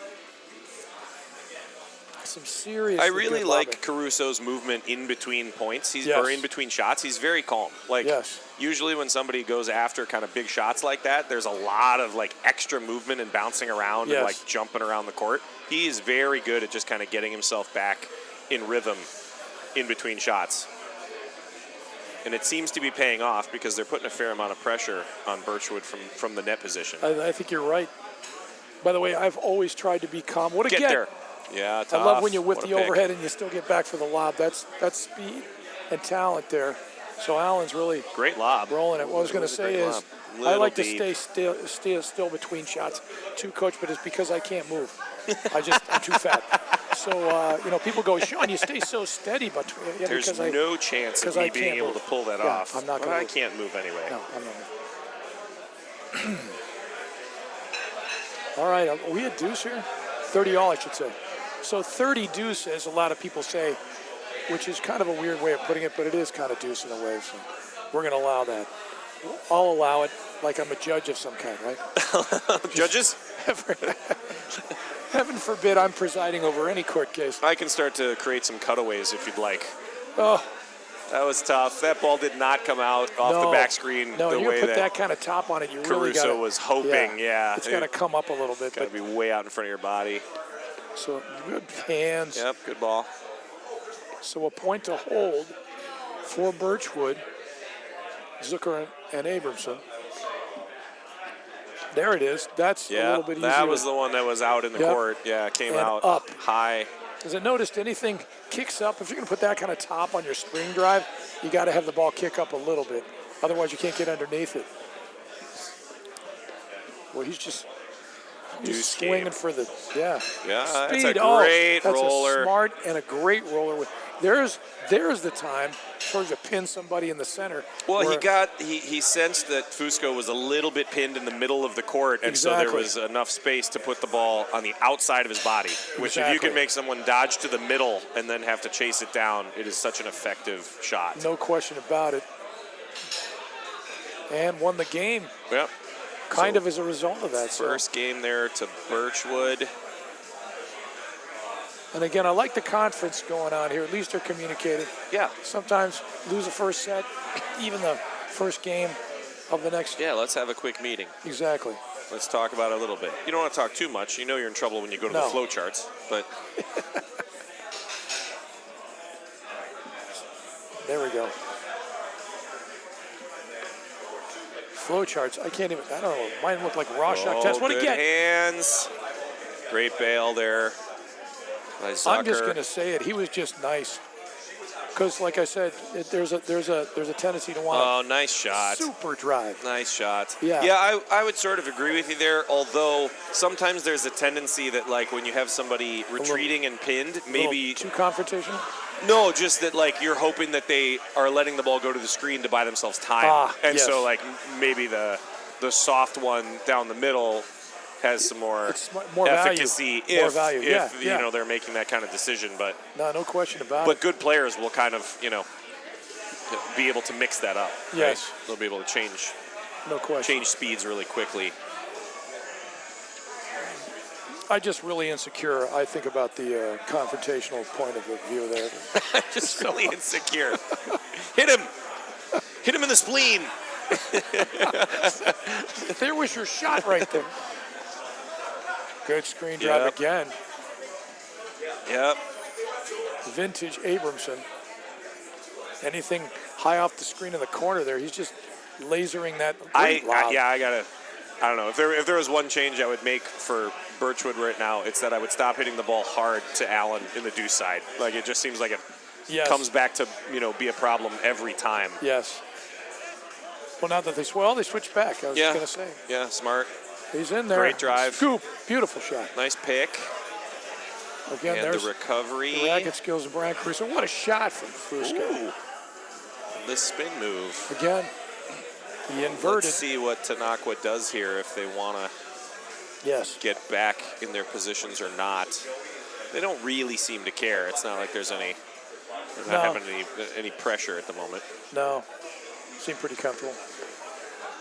Some serious. I really like Caruso's movement in between points. Or in between shots. He's very calm. Usually when somebody goes after kind of big shots like that, there's a lot of extra movement and bouncing around and jumping around the court. He is very good at just kind of getting himself back in rhythm in between shots. And it seems to be paying off because they're putting a fair amount of pressure on Birchwood from the net position. I think you're right. By the way, I've always tried to be calm. What a get there. Yeah, tough. I love when you whip the overhead and you still get back for the lob. That's speed and talent there. So Allen's really great lob. Rolling it. What I was going to say is I like to stay still between shots too, Coach, but it's because I can't move. I'm too fat. So, people go, Sean, you stay so steady. But there's no chance of me being able to pull that off. I'm not going I can't move anyway. No, I'm not. All right, are we at deuce here? 30 all, I should say. So 30 deuce, as a lot of people say, which is kind of a weird way of putting it, but it is kind of deuce in a way. So we're going to allow that. I'll allow it like I'm a judge of some kind, right? Judges? Heaven forbid I'm presiding over any court case. I can start to create some cutaways if you'd like. Oh, That was tough. That ball did not come out off the back screen no, the you way put that that kind of top on it. You really got Caruso was hoping. Yeah, it's got to come up a little bit. Got to be way out in front of your body. So good hands. Yep, good ball. So a point to hold for Birchwood, Zucker and Abramson. There it is. That's a little bit easier. That was the one that was out in the court. Yeah, it came And out up. high. Has it noticed anything kicks up? If you're going to put that kind of top on your spring drive, you got to have the ball kick up a little bit. Otherwise, you can't get underneath it. Well, he's swinging game. for the Yeah, speed. that's a great that's roller. a smart and a great roller. There's the time for to pin somebody in the center. Well, where- he sensed that Fusco was a little bit pinned in the middle of the court, and so there Exactly. was enough space to put the ball on the outside of his body. Which, if you Exactly. can make someone dodge to the middle and then have to chase it down, it is such an effective shot. No question about it. And won the game Yep. kind So, of as a result of that. So. First game there to Birchwood. And again, I like the conference going on here. At least they're communicating. Yeah. Sometimes lose a first set, even the first game of the next. Yeah, let's have a quick meeting. Exactly. Let's talk about it a little bit. You don't want to talk too much. You know you're in trouble when you go to the No. flow charts, but There we go. Flow charts. I can't even. I don't know. Mine look like Rorschach test. What do you good get? hands. Great bail there by Zucker. I'm just going to say it. He was just nice. Because, like I said, there's a tendency to want Oh, nice shot. super drive. Nice shot. Yeah. Yeah, I would sort of agree with you there, although sometimes there's a tendency that, like, when you have somebody retreating and pinned, maybe... Too confrontational? No, just that, like, you're hoping that they are letting the ball go to the screen to buy themselves time. And yes. so, like, maybe the soft one down the middle has some more, It's more value. efficacy More if, value. if Yeah. you know, they're making that kind of decision. But No question about it. But good players will kind of, you know, be able to mix that up. Yes. Right? They'll be able to change No question. change speeds really quickly. I just really insecure. I think about the confrontational point of view there. Just really insecure. Hit him. Hit him in the spleen. There was your shot right there. Good screen drive Yep. again. Yep. Vintage Abramson. Anything high off the screen in the corner there, he's just lasering that. I Lob. don't know. If there was one change I would make for Birchwood right now, it's that I would stop hitting the ball hard to Allen in the deuce side. Like, it just seems like it Yes. comes back to, you know, be a problem every time. Yes. Well, now that they switched back. I was Yeah. just going to say. Yeah, smart. He's in there. Great drive. Scoop. Beautiful shot. Nice pick. Again, And there's the recovery. the racket skills of Brian Caruso. What a shot from Fusco. Ooh. The spin move. Again, he inverted. Let's see what Tennaqua does here if they want to Yes. get back in their positions or not. They don't really seem to care. It's not like there's any, they're not No. having any pressure at the moment. No. Seemed pretty comfortable.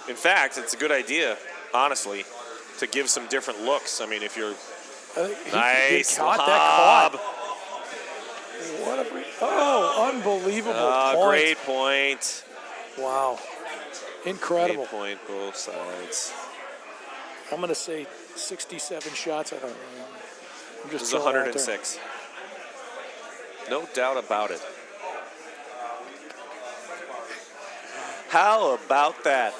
In fact, it's a good idea, honestly, to give some different looks. I mean, if you're He nice caught that lob. What a unbelievable point. Great point. Wow. Incredible. Great point, both sides. I'm going to say 67 shots. I don't know. I'm This just is throwing it out there. 106. No doubt about it. How about that?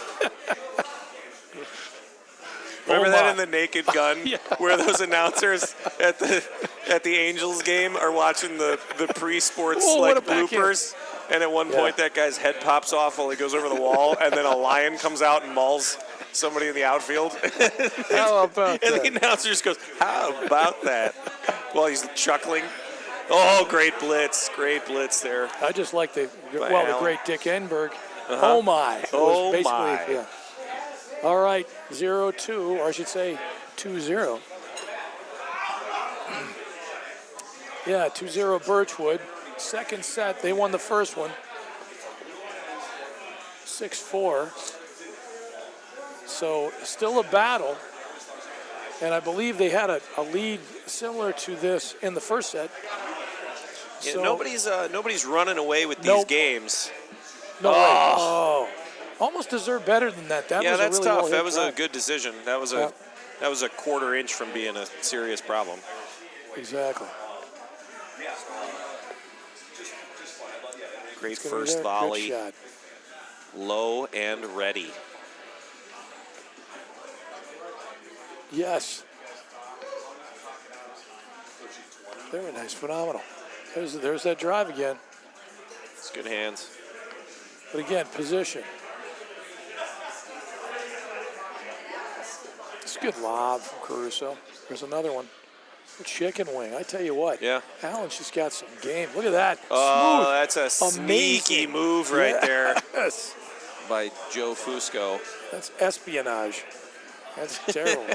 Remember that in the Naked Gun, Yeah. where those announcers at the Angels game are watching the pre-sports Oh, what like a backhand. bloopers, and at one point that guy's head pops off while he goes over the wall, and then a lion comes out and mauls somebody in the outfield. How about And that? the announcer just goes, "How about that?" While he's chuckling. Oh, great blitz there. I just like the Allen. great Dick Enberg. Oh my! It was Oh, basically, my. Yeah. All right, 0-2, or I should say 2-0. Yeah, 2-0 Birchwood. Second set, they won the first one. 6-4. So still a battle. And I believe they had a lead similar to this in the first set. Yeah, So, nobody's running away with these Nope. games. no way. Oh. Almost deserved better than that. That Yeah, was that's a really tough. well-hit That was a drive. good decision. That was a quarter inch from being a serious problem. Exactly. Great It's gonna be first there. volley, Good shot. low and ready. Yes. Very nice. Phenomenal. There's that drive again. It's good hands. But again, position. It's a good lob from Caruso. There's another one. Chicken wing. I tell you what. Yeah. Allen, she's got some game. Look at that. Oh, Smooth. that's a sneaky Amazing. move right there Yes. by Joe Fusco. That's espionage. That's terrible.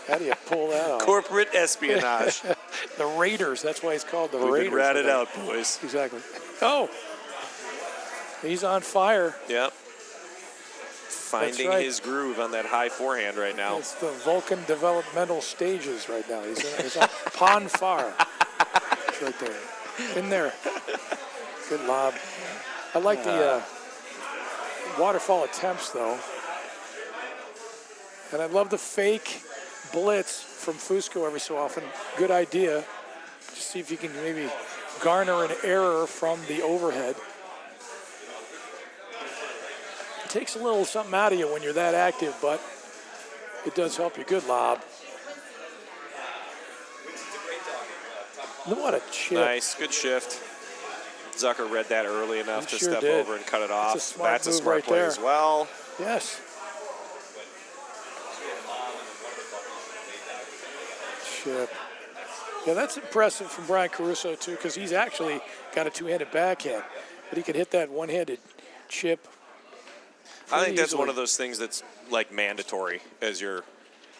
How do you pull that off? Corporate espionage. The Raiders. That's why he's called the We've Raiders. been ratted I out, think. boys. Exactly. Oh. He's on fire. Yep. Finding right. his groove on that high forehand right now. It's the Vulcan developmental stages right now. He's on pond fire. It's right there. In there. Good lob. I like the waterfall attempts, though. And I love the fake blitz from Fusco every so often. Good idea. Just see if you can maybe garner an error from the overhead. It takes a little something out of you when you're that active, but it does help you. Good lob. What a chip. Nice, good shift. Zucker read that early enough He to sure step did. over and cut it off. That's a smart That's a move smart right play there. as well. Yes. Chip. Yeah, that's impressive from Brian Caruso, too, because he's actually got a two-handed backhand. But he could hit that one-handed chip. I think that's easily. one of those things that's like mandatory as your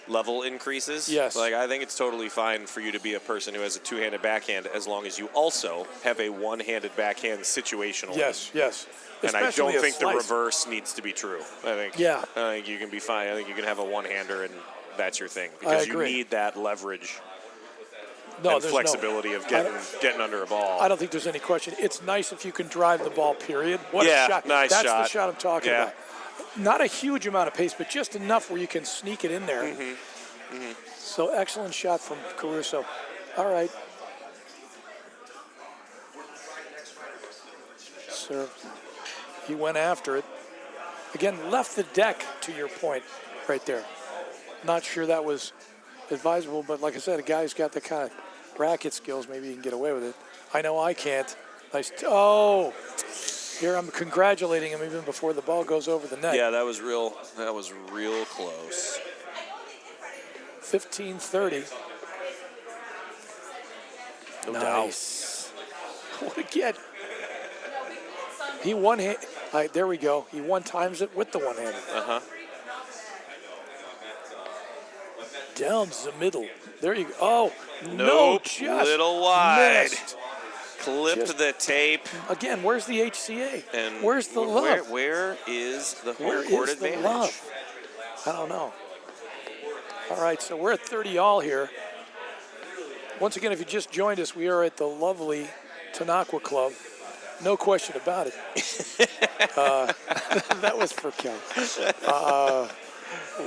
level increases. Yes. Like I think it's totally fine for you to be a person who has a two-handed backhand as long as you also have a one-handed backhand situational. Yes, yes. And I Especially don't a think the slice. reverse needs to be true. I think you can be fine. I think you can have a one-hander and that's your thing because you agree. need that leverage No, and there's flexibility of getting under a ball. I don't think there's any question. It's nice if you can drive the ball, period. What Yeah, a shot. nice That's shot. the shot I'm talking Yeah. about. Not a huge amount of pace, but just enough where you can sneak it in there. Mm-hmm. So excellent shot from Caruso. All right. Serve. He went after it. Again, left the deck, to your point, right there. Not sure that was advisable, but like I said, a guy who's got the kind of racket skills, maybe he can get away with it. I know I can't. Nice. Oh, here I'm congratulating him even before the ball goes over the net. Yeah, that was real close. 15-30. No Nice. What a get. He one hand. All right, there we go. He one times it with the one hand. Uh-huh. Down the middle. There you go. Oh, no, Nope, just little wide. missed. Clipped Just- the tape. Again, where's the HCA? And where's the love? Where is the home Where court is the advantage? love? I don't know. All right, so we're at 30 all here. Once again, if you just joined us, we are at the lovely Tennaqua Club. No question about it. That was for Kel.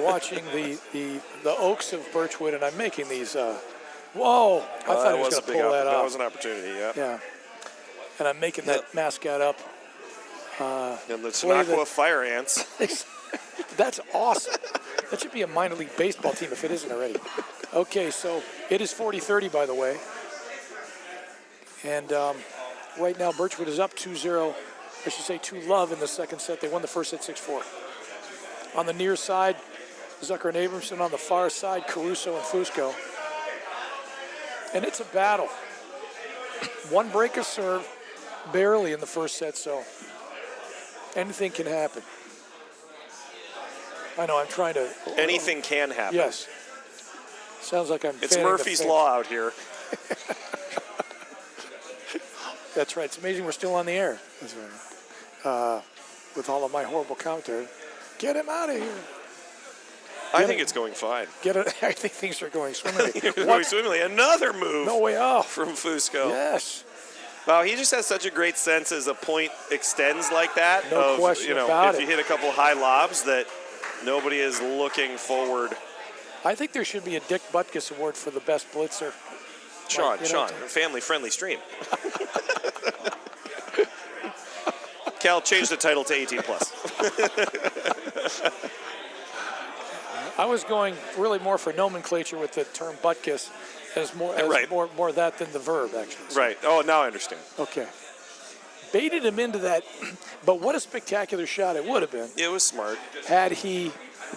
Watching the Oaks of Birchwood, and I'm making these. Whoa! I thought that he was was a going to big pull that that off. was an opportunity, yeah. Yeah. And I'm making that mascot up. And the Play the- Tennaqua Fire Ants. That's awesome. That should be a minor league baseball team if it isn't already. Okay, so it is 40-30, by the way. And right now, Birchwood is up 2-0. I should say 2-love in the second set. They won the first set 6-4. On the near side, Zucker and Abramson. On the far side, Caruso and Fusco. And it's a battle. One break of serve, barely in the first set, so anything can happen. I know, I'm trying to... Anything can happen. Yes. Sounds like I'm It's fanning the Murphy's fan. Law out here. That's right. It's amazing we're still on the air. That's right. With all of my horrible commentary. Get him out of here. I think it's going fine. I think things are going swimmingly. Going swimmingly. Another move. No way off. From Fusco. Yes. Wow, he just has such a great sense as a point extends like that. No question about if it. you hit a couple high lobs that nobody is looking forward. I think there should be a Dick Butkus Award for the best blitzer. Sean, family-friendly stream. Cal, change the title to 18+. I was going really more for nomenclature with the term Butkus as more that than the verb, actually. So. Right. Oh, now I understand. Okay. Baited him into that, but what a spectacular shot it would have been. It was smart. Had he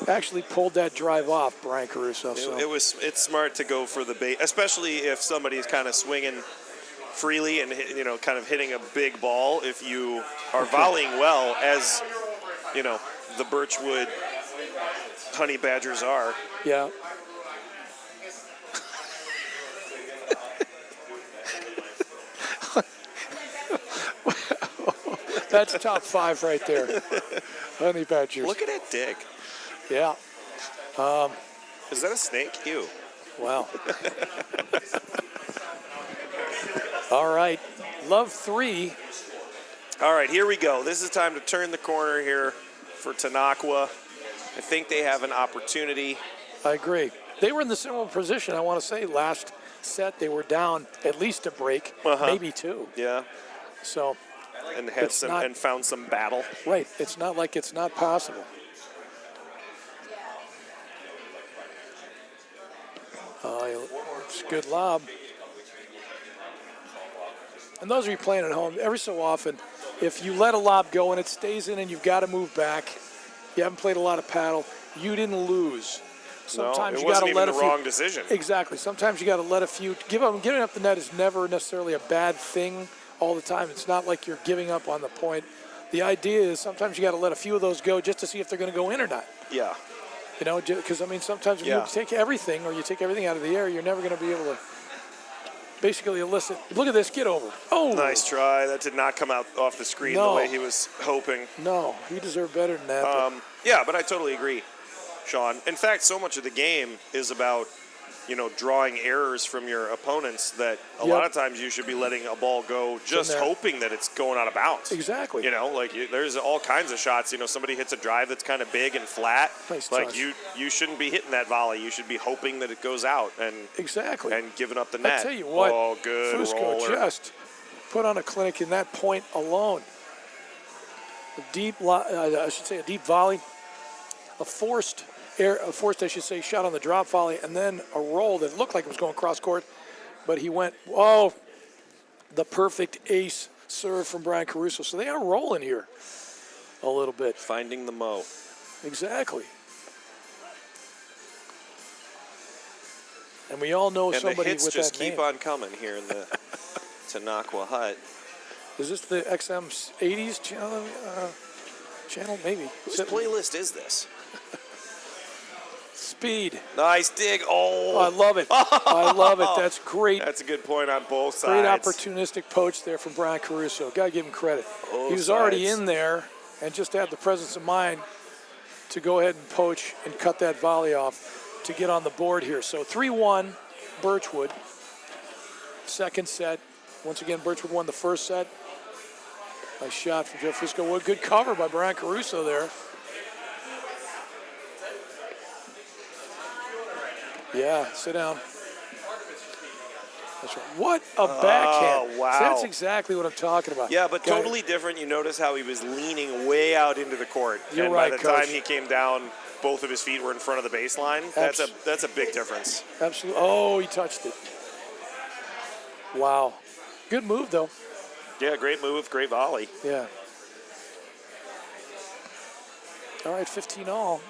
actually pulled that drive off, Brian Caruso. So. It's smart to go for the bait, especially if somebody's kind of swinging freely and kind of hitting a big ball. If you are volleying well, as the Birchwood Honey Badgers are. Yeah. That's top 5 right there. Honey Badgers. Look at that dig. Yeah. Is that a snake? Ew. Wow. All right. Love 3. All right, here we go. This is time to turn the corner here for Tennaqua. I think they have an opportunity. I agree. They were in the similar position, I want to say. Last set, they were down at least a break, maybe 2. Yeah. So. And had and found some battle. Right. It's not like it's not possible. It's a good lob. And those of you playing at home, every so often, if you let a lob go and it stays in and you've got to move back, you haven't played a lot of paddle, you didn't lose. Sometimes you got to let a few. Wrong decision. Exactly. Sometimes you got to let a few. Giving up the net is never necessarily a bad thing all the time. It's not like you're giving up on the point. The idea is sometimes you got to let a few of those go just to see if they're going to go in or not. Yeah. Because sometimes when you take everything or you take everything out of the air, you're never going to be able to basically elicit. Look at this, get over. Oh, nice try. That did not come out off the screen the way he was hoping. No, he deserved better than that. But I totally agree, Sean. In fact, so much of the game is about drawing errors from your opponents that a lot of times you should be letting a ball go just hoping that it's going out of bounds. Exactly. There's all kinds of shots. Somebody hits a drive that's kind of big and flat. Nice like touch. you shouldn't be hitting that volley. You should be hoping that it goes out and giving up the net. I tell you what, oh, good Fusco roller. just put on a clinic in that point alone. A deep volley, a forced shot on the drop volley, and then a roll that looked like it was going cross court, but he went, the perfect ace serve from Brian Caruso. So they are rolling here a little bit. Finding the mo. Exactly. And we all know somebody with that name. And the hits just keep on coming here in the Tennaqua hut. Is this the XM 80s channel? Maybe. Whose playlist is this? Speed. Nice dig. Oh, I love it. I love it. That's great. That's a good point on both sides. Great opportunistic poach there from Brian Caruso. Got to give him credit. He was already in there and just had the presence of mind to go ahead and poach and cut that volley off to get on the board here. So 3-1, Birchwood. Second set. Once again, Birchwood won the first set. Nice shot from Jeff Fusco. What good cover by Brian Caruso there. Yeah, sit down. That's right. What a backhand. Oh, wow. So that's exactly what I'm talking about. Yeah, but totally different. You notice how he was leaning way out into the court. You're and right, by the Coach. time he came down, both of his feet were in front of the baseline. That's a big difference. Absolutely. Oh, he touched it. Wow. Good move, though. Yeah, great move, great volley. Yeah. All right, 15-all.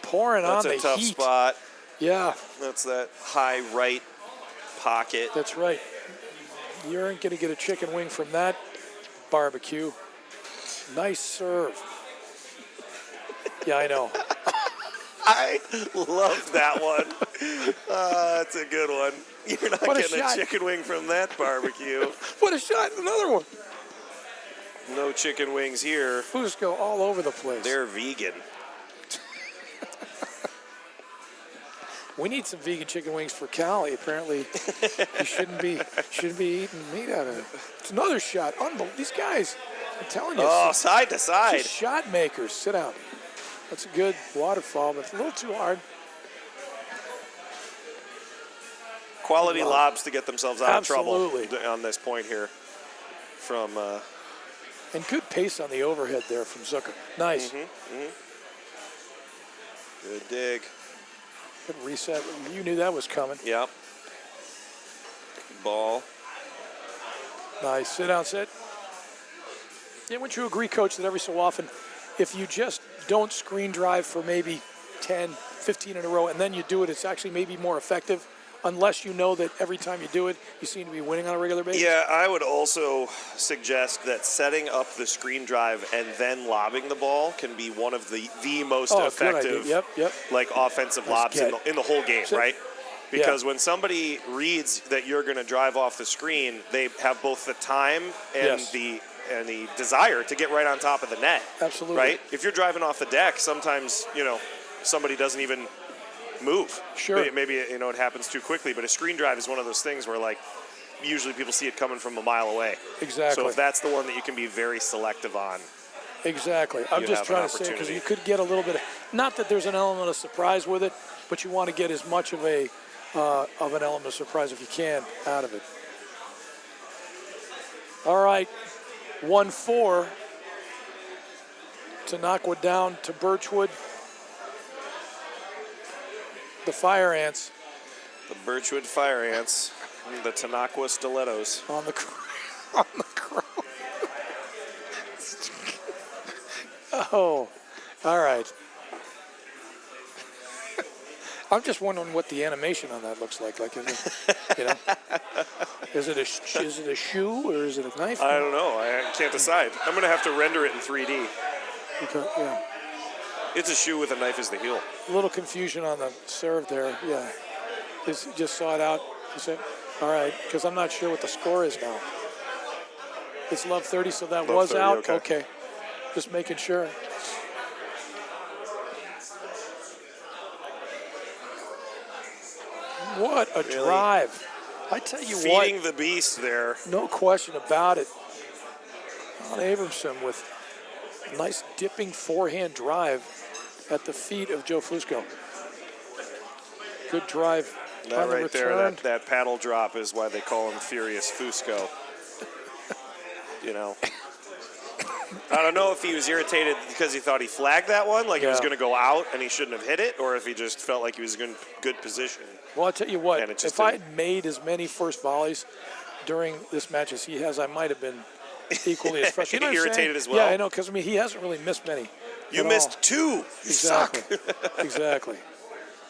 Pouring on the heat. That's a tough spot. Yeah. That's that high right pocket. That's right. You aren't going to get a chicken wing from that barbecue. Nice serve. Yeah, I know. I love that one. That's a good one. You're not getting a chicken wing from that barbecue. What a shot. Another one. No chicken wings here. Fusco all over the place. They're vegan. We need some vegan chicken wings for Callie. Apparently, you shouldn't be eating meat out of it. It's another shot. Unbelievable. These guys, I'm telling you. Oh, side to side. Just shot makers. Sit down. That's a good waterfall, but it's a little too hard. Quality lobs to get themselves out of trouble Absolutely. on this point here. From and good pace on the overhead there from Zucker. Nice. Good dig. Good reset. You knew that was coming. Yep. Ball. Nice. Sit down, sit. Yeah, wouldn't you agree, Coach, that every so often, if you just don't screen drive for maybe 10, 15 in a row, and then you do it, it's actually maybe more effective, unless you know that every time you do it, you seem to be winning on a regular basis? Yeah, I would also suggest that setting up the screen drive and then lobbing the ball can be one of the most effective like offensive lobs in the whole game, right? Because when somebody reads that you're going to drive off the screen, they have both the time and the desire to get right on top of the net. Absolutely. Right? If you're driving off the deck, sometimes, somebody doesn't even move. Sure. Maybe it happens too quickly, but a screen drive is one of those things where, like, usually people see it coming from a mile away. Exactly. So if that's the one that you can be very selective on. Exactly. I'm just trying to say, because you could get a little bit of, not that there's an element of surprise with it, but you want to get as much of an element of surprise if you can out of it. All right. 1-4. Tennaqua down to Birchwood. The Fire Ants. The Birchwood Fire Ants. The Tennaqua Stilettos. On the crow. Oh, all right. I'm just wondering what the animation on that looks like. Like, is it a shoe or is it a knife? I don't know. I can't decide. I'm going to have to render it in 3D. Yeah. It's a shoe with a knife as the heel. A little confusion on the serve there. Yeah. Just saw it out. You said, all right, because I'm not sure what the score is now. It's love 30, so that was 30, out. Okay. Just making sure. What a drive. I tell you what. Feeding the beast there. No question about it. Ron Abramson with a nice dipping forehand drive at the feet of Joe Fusco. Good drive. That right there, that paddle drop is why they call him Furious Fusco. I don't know if he was irritated because he thought he flagged that one, like he was going to go out and he shouldn't have hit it, or if he just felt like he was in good position. Well, I'll tell you what, if I had made as many first volleys during this match as he has, I might have been equally as frustrated. Irritated as well. Yeah, I know, because he hasn't really missed many. You missed two. You suck. Exactly.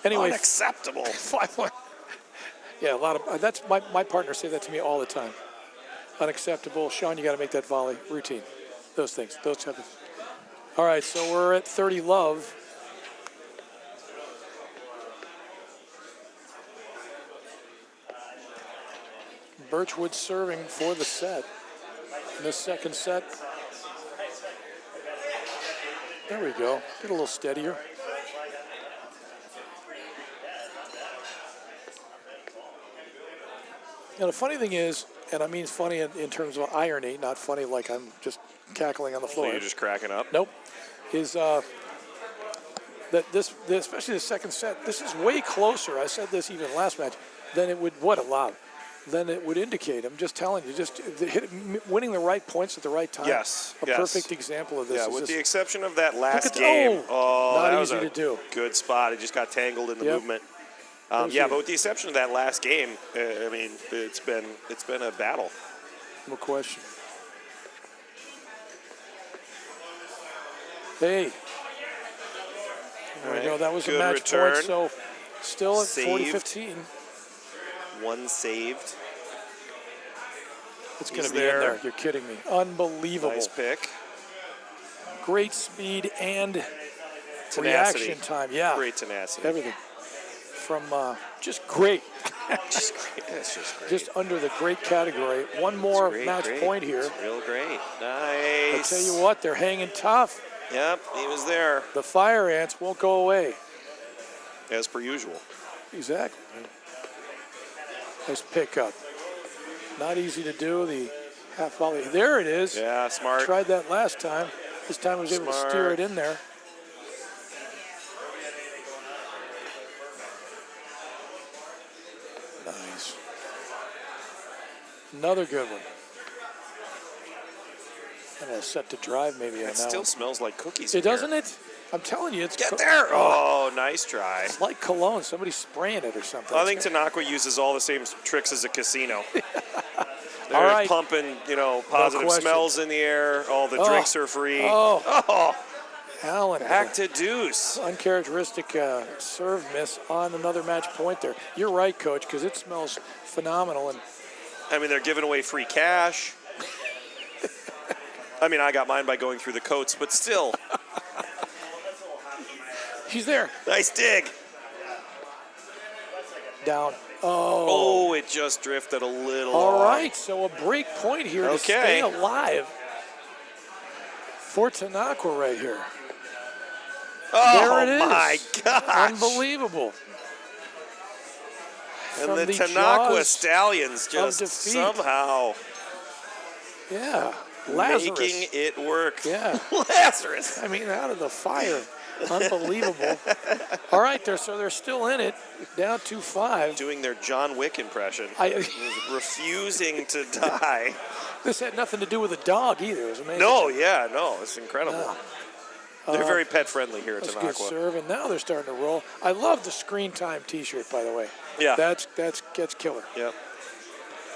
Anyway, unacceptable. 5-1. Yeah, a lot of that's my partners say that to me all the time. Unacceptable. Sean, you got to make that volley routine. Those things. Those type of. All right, so we're at 30 love. Birchwood serving for the set. In the second set. There we go. Get a little steadier. Now, the funny thing is, and I mean funny in terms of irony, not funny like I'm just cackling on the floor. So you're just cracking up? Nope. Is that especially the second set, this is way closer. I said this even last match, than it would, than it would indicate. I'm just telling you, winning the right points at the right time. Yes. A perfect example of this. Yeah, with the exception of that last game. Not that easy was to do. Good spot. It just got tangled in the movement. But with the exception of that last game, I mean, it's been a battle. No question. Hey. There we go. That was a match return. point, so still at Saved. 40-15. One saved. It's going to be in there. You're kidding me. Unbelievable. Nice pick. Great speed and Tenacity. reaction time. Yeah, Great tenacity. everything from just great. Just great. That's just great. Just under the great category. One more Great, match great. point here. It's real great. I Nice. tell you what, they're hanging tough. Yep, he was there The fire ants won't go away. as per usual. Exactly. Nice pickup. Not easy to do. The half volley. There it is. Yeah, smart. Tried that last time. This time I was able to steer Smart. it in there. Nice. Another good one. And a set to drive maybe on It that still one. smells like cookies. It in here. doesn't it? I'm telling you, it's Get there! Oh, nice try. It's like cologne. Somebody's spraying it or something. I think Tennaqua uses all the same tricks as a casino. They're All right. pumping, positive question. smells in the air. All the drinks are free. Oh, Allen. Back to deuce. Uncharacteristic serve miss on another match point there. You're right, Coach, because it smells phenomenal. And I mean, they're giving away free cash. I mean, I got mine by going through the coats, but still. he's there. Nice dig. Down. Oh, it just drifted a little. All off. right, so a break point here to Okay. stay alive for Tennaqua right here. Oh, There it is. my gosh. Unbelievable. And From the the Tennaqua jaws Stallions just defeat. somehow Yeah. Lazarus. making it work. Yeah. Lazarus. I mean, out of the fire. Unbelievable. All right, so they're still in it, down 2-5. Doing their John Wick impression. Refusing to die. This had nothing to do with a dog either. It was amazing. No, it's incredible. Yeah. They're very pet friendly here at That's a good Tennaqua. serve, and now they're starting to roll. I love the screen time T-shirt, by the way. Yeah. That's killer. Yep.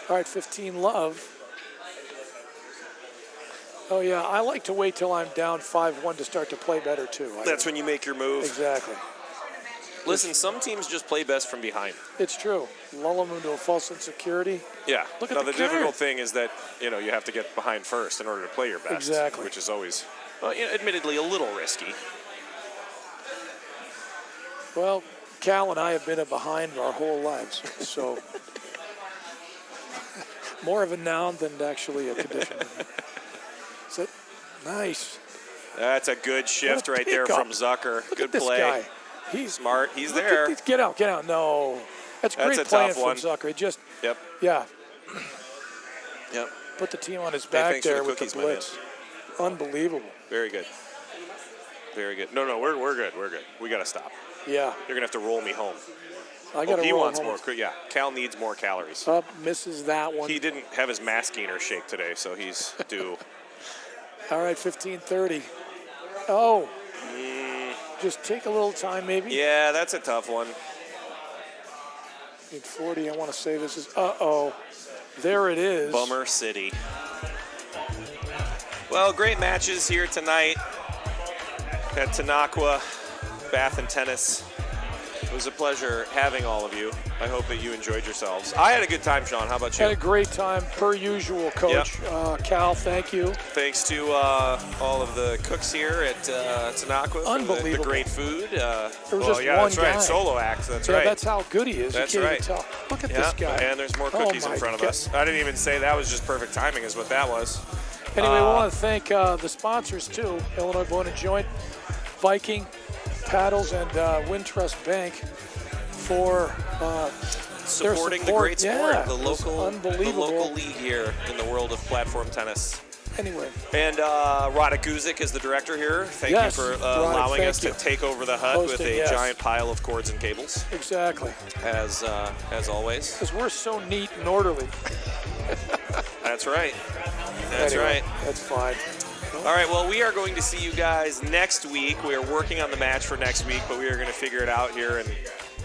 All right, 15 love. Oh yeah, I like to wait till I'm down 5-1 to start to play better too. That's when you make your move. Exactly. Listen, some teams just play best from behind. It's true. Lull them into a false insecurity. Yeah. Look at now, the the difficult card. thing is that, you have to get behind first in order to play your best. Exactly. Which is always, admittedly, a little risky. Well, Cal and I have been behind our whole lives, so more of a noun than actually a condition. So, nice. That's a good shift What a right there pickup. from Zucker. Look Good at this play. guy. He's Smart. He's look at there. this- Get out. No. That's That's great a playing tough from one. Zucker. It just, Yep. yeah, Yep. put the team on his Hey, back thanks for there the with the cookies, my man. blitz. Unbelievable. Very good. Very good. No, we're good. We're good. We got to stop. Yeah, You're going to have to roll me home. I got to He roll wants home. more. Yeah, Cal needs more calories. Up, misses that one. He didn't have his mass gainer shake today, so he's due. All right, 15-30. Oh, just take a little time maybe. Yeah, that's a tough one. Need 40, I want to say this is, uh-oh. There it is. Bummer City. Well, great matches here tonight at Tennaqua, Bath and Tennis. It was a pleasure having all of you. I hope that you enjoyed yourselves. I had a good time, Sean. How about you? Had a great time, per usual, Coach. Cal, thank you. Thanks to all of the cooks here at Tennaqua for Unbelievable. the great food. There was just yeah, one that's right. guy. Solo act. That's Yeah, right. that's how good he is. That's you can't right. even tell. Look at Yeah, this guy. and there's more Oh cookies in my front of God. us. I didn't even say that was just perfect timing is what that was. Anyway, we want to thank the sponsors, too. Illinois Bone and Joint, Viking, Paddles, and Wintrust Bank for their Supporting the support. great sport, Yeah, the it was local unbelievable. league here in the world of platform tennis. Anyway, And Rada Guzik is the director here. Thank Yes, you for Rada, allowing thank us you. to take over the hut with Hosting, a yes. giant pile of cords and cables, exactly. as always. Because we're so neat and orderly. That's right. That's Anyway, right. That's fine. All right, well, we are going to see you guys next week. We are working on the match for next week, but we are going to figure it out here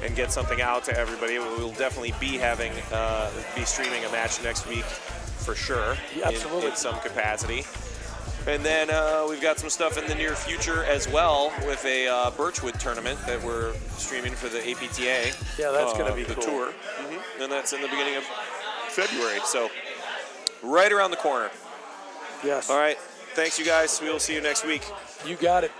and get something out to everybody. We'll definitely be be streaming a match next week for sure, Yeah, absolutely. in some capacity. And then we've got some stuff in the near future as well with a Birchwood tournament that we're streaming for the APTA. Yeah, that's gonna be the cool. tour. And that's in the beginning of February, so right around the corner. Yes. All right. Thanks, you guys. We will see you next week. You got it.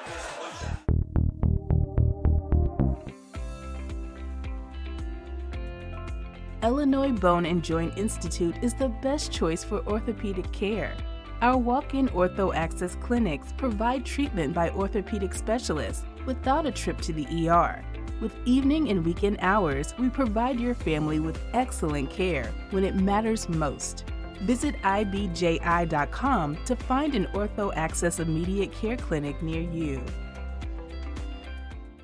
Illinois Bone and Joint Institute is the best choice for orthopedic care. Our walk-in ortho access clinics provide treatment by orthopedic specialists without a trip to the ER. With evening and weekend hours, we provide your family with excellent care when it matters most. Visit ibji.com to find an ortho access immediate care clinic near you.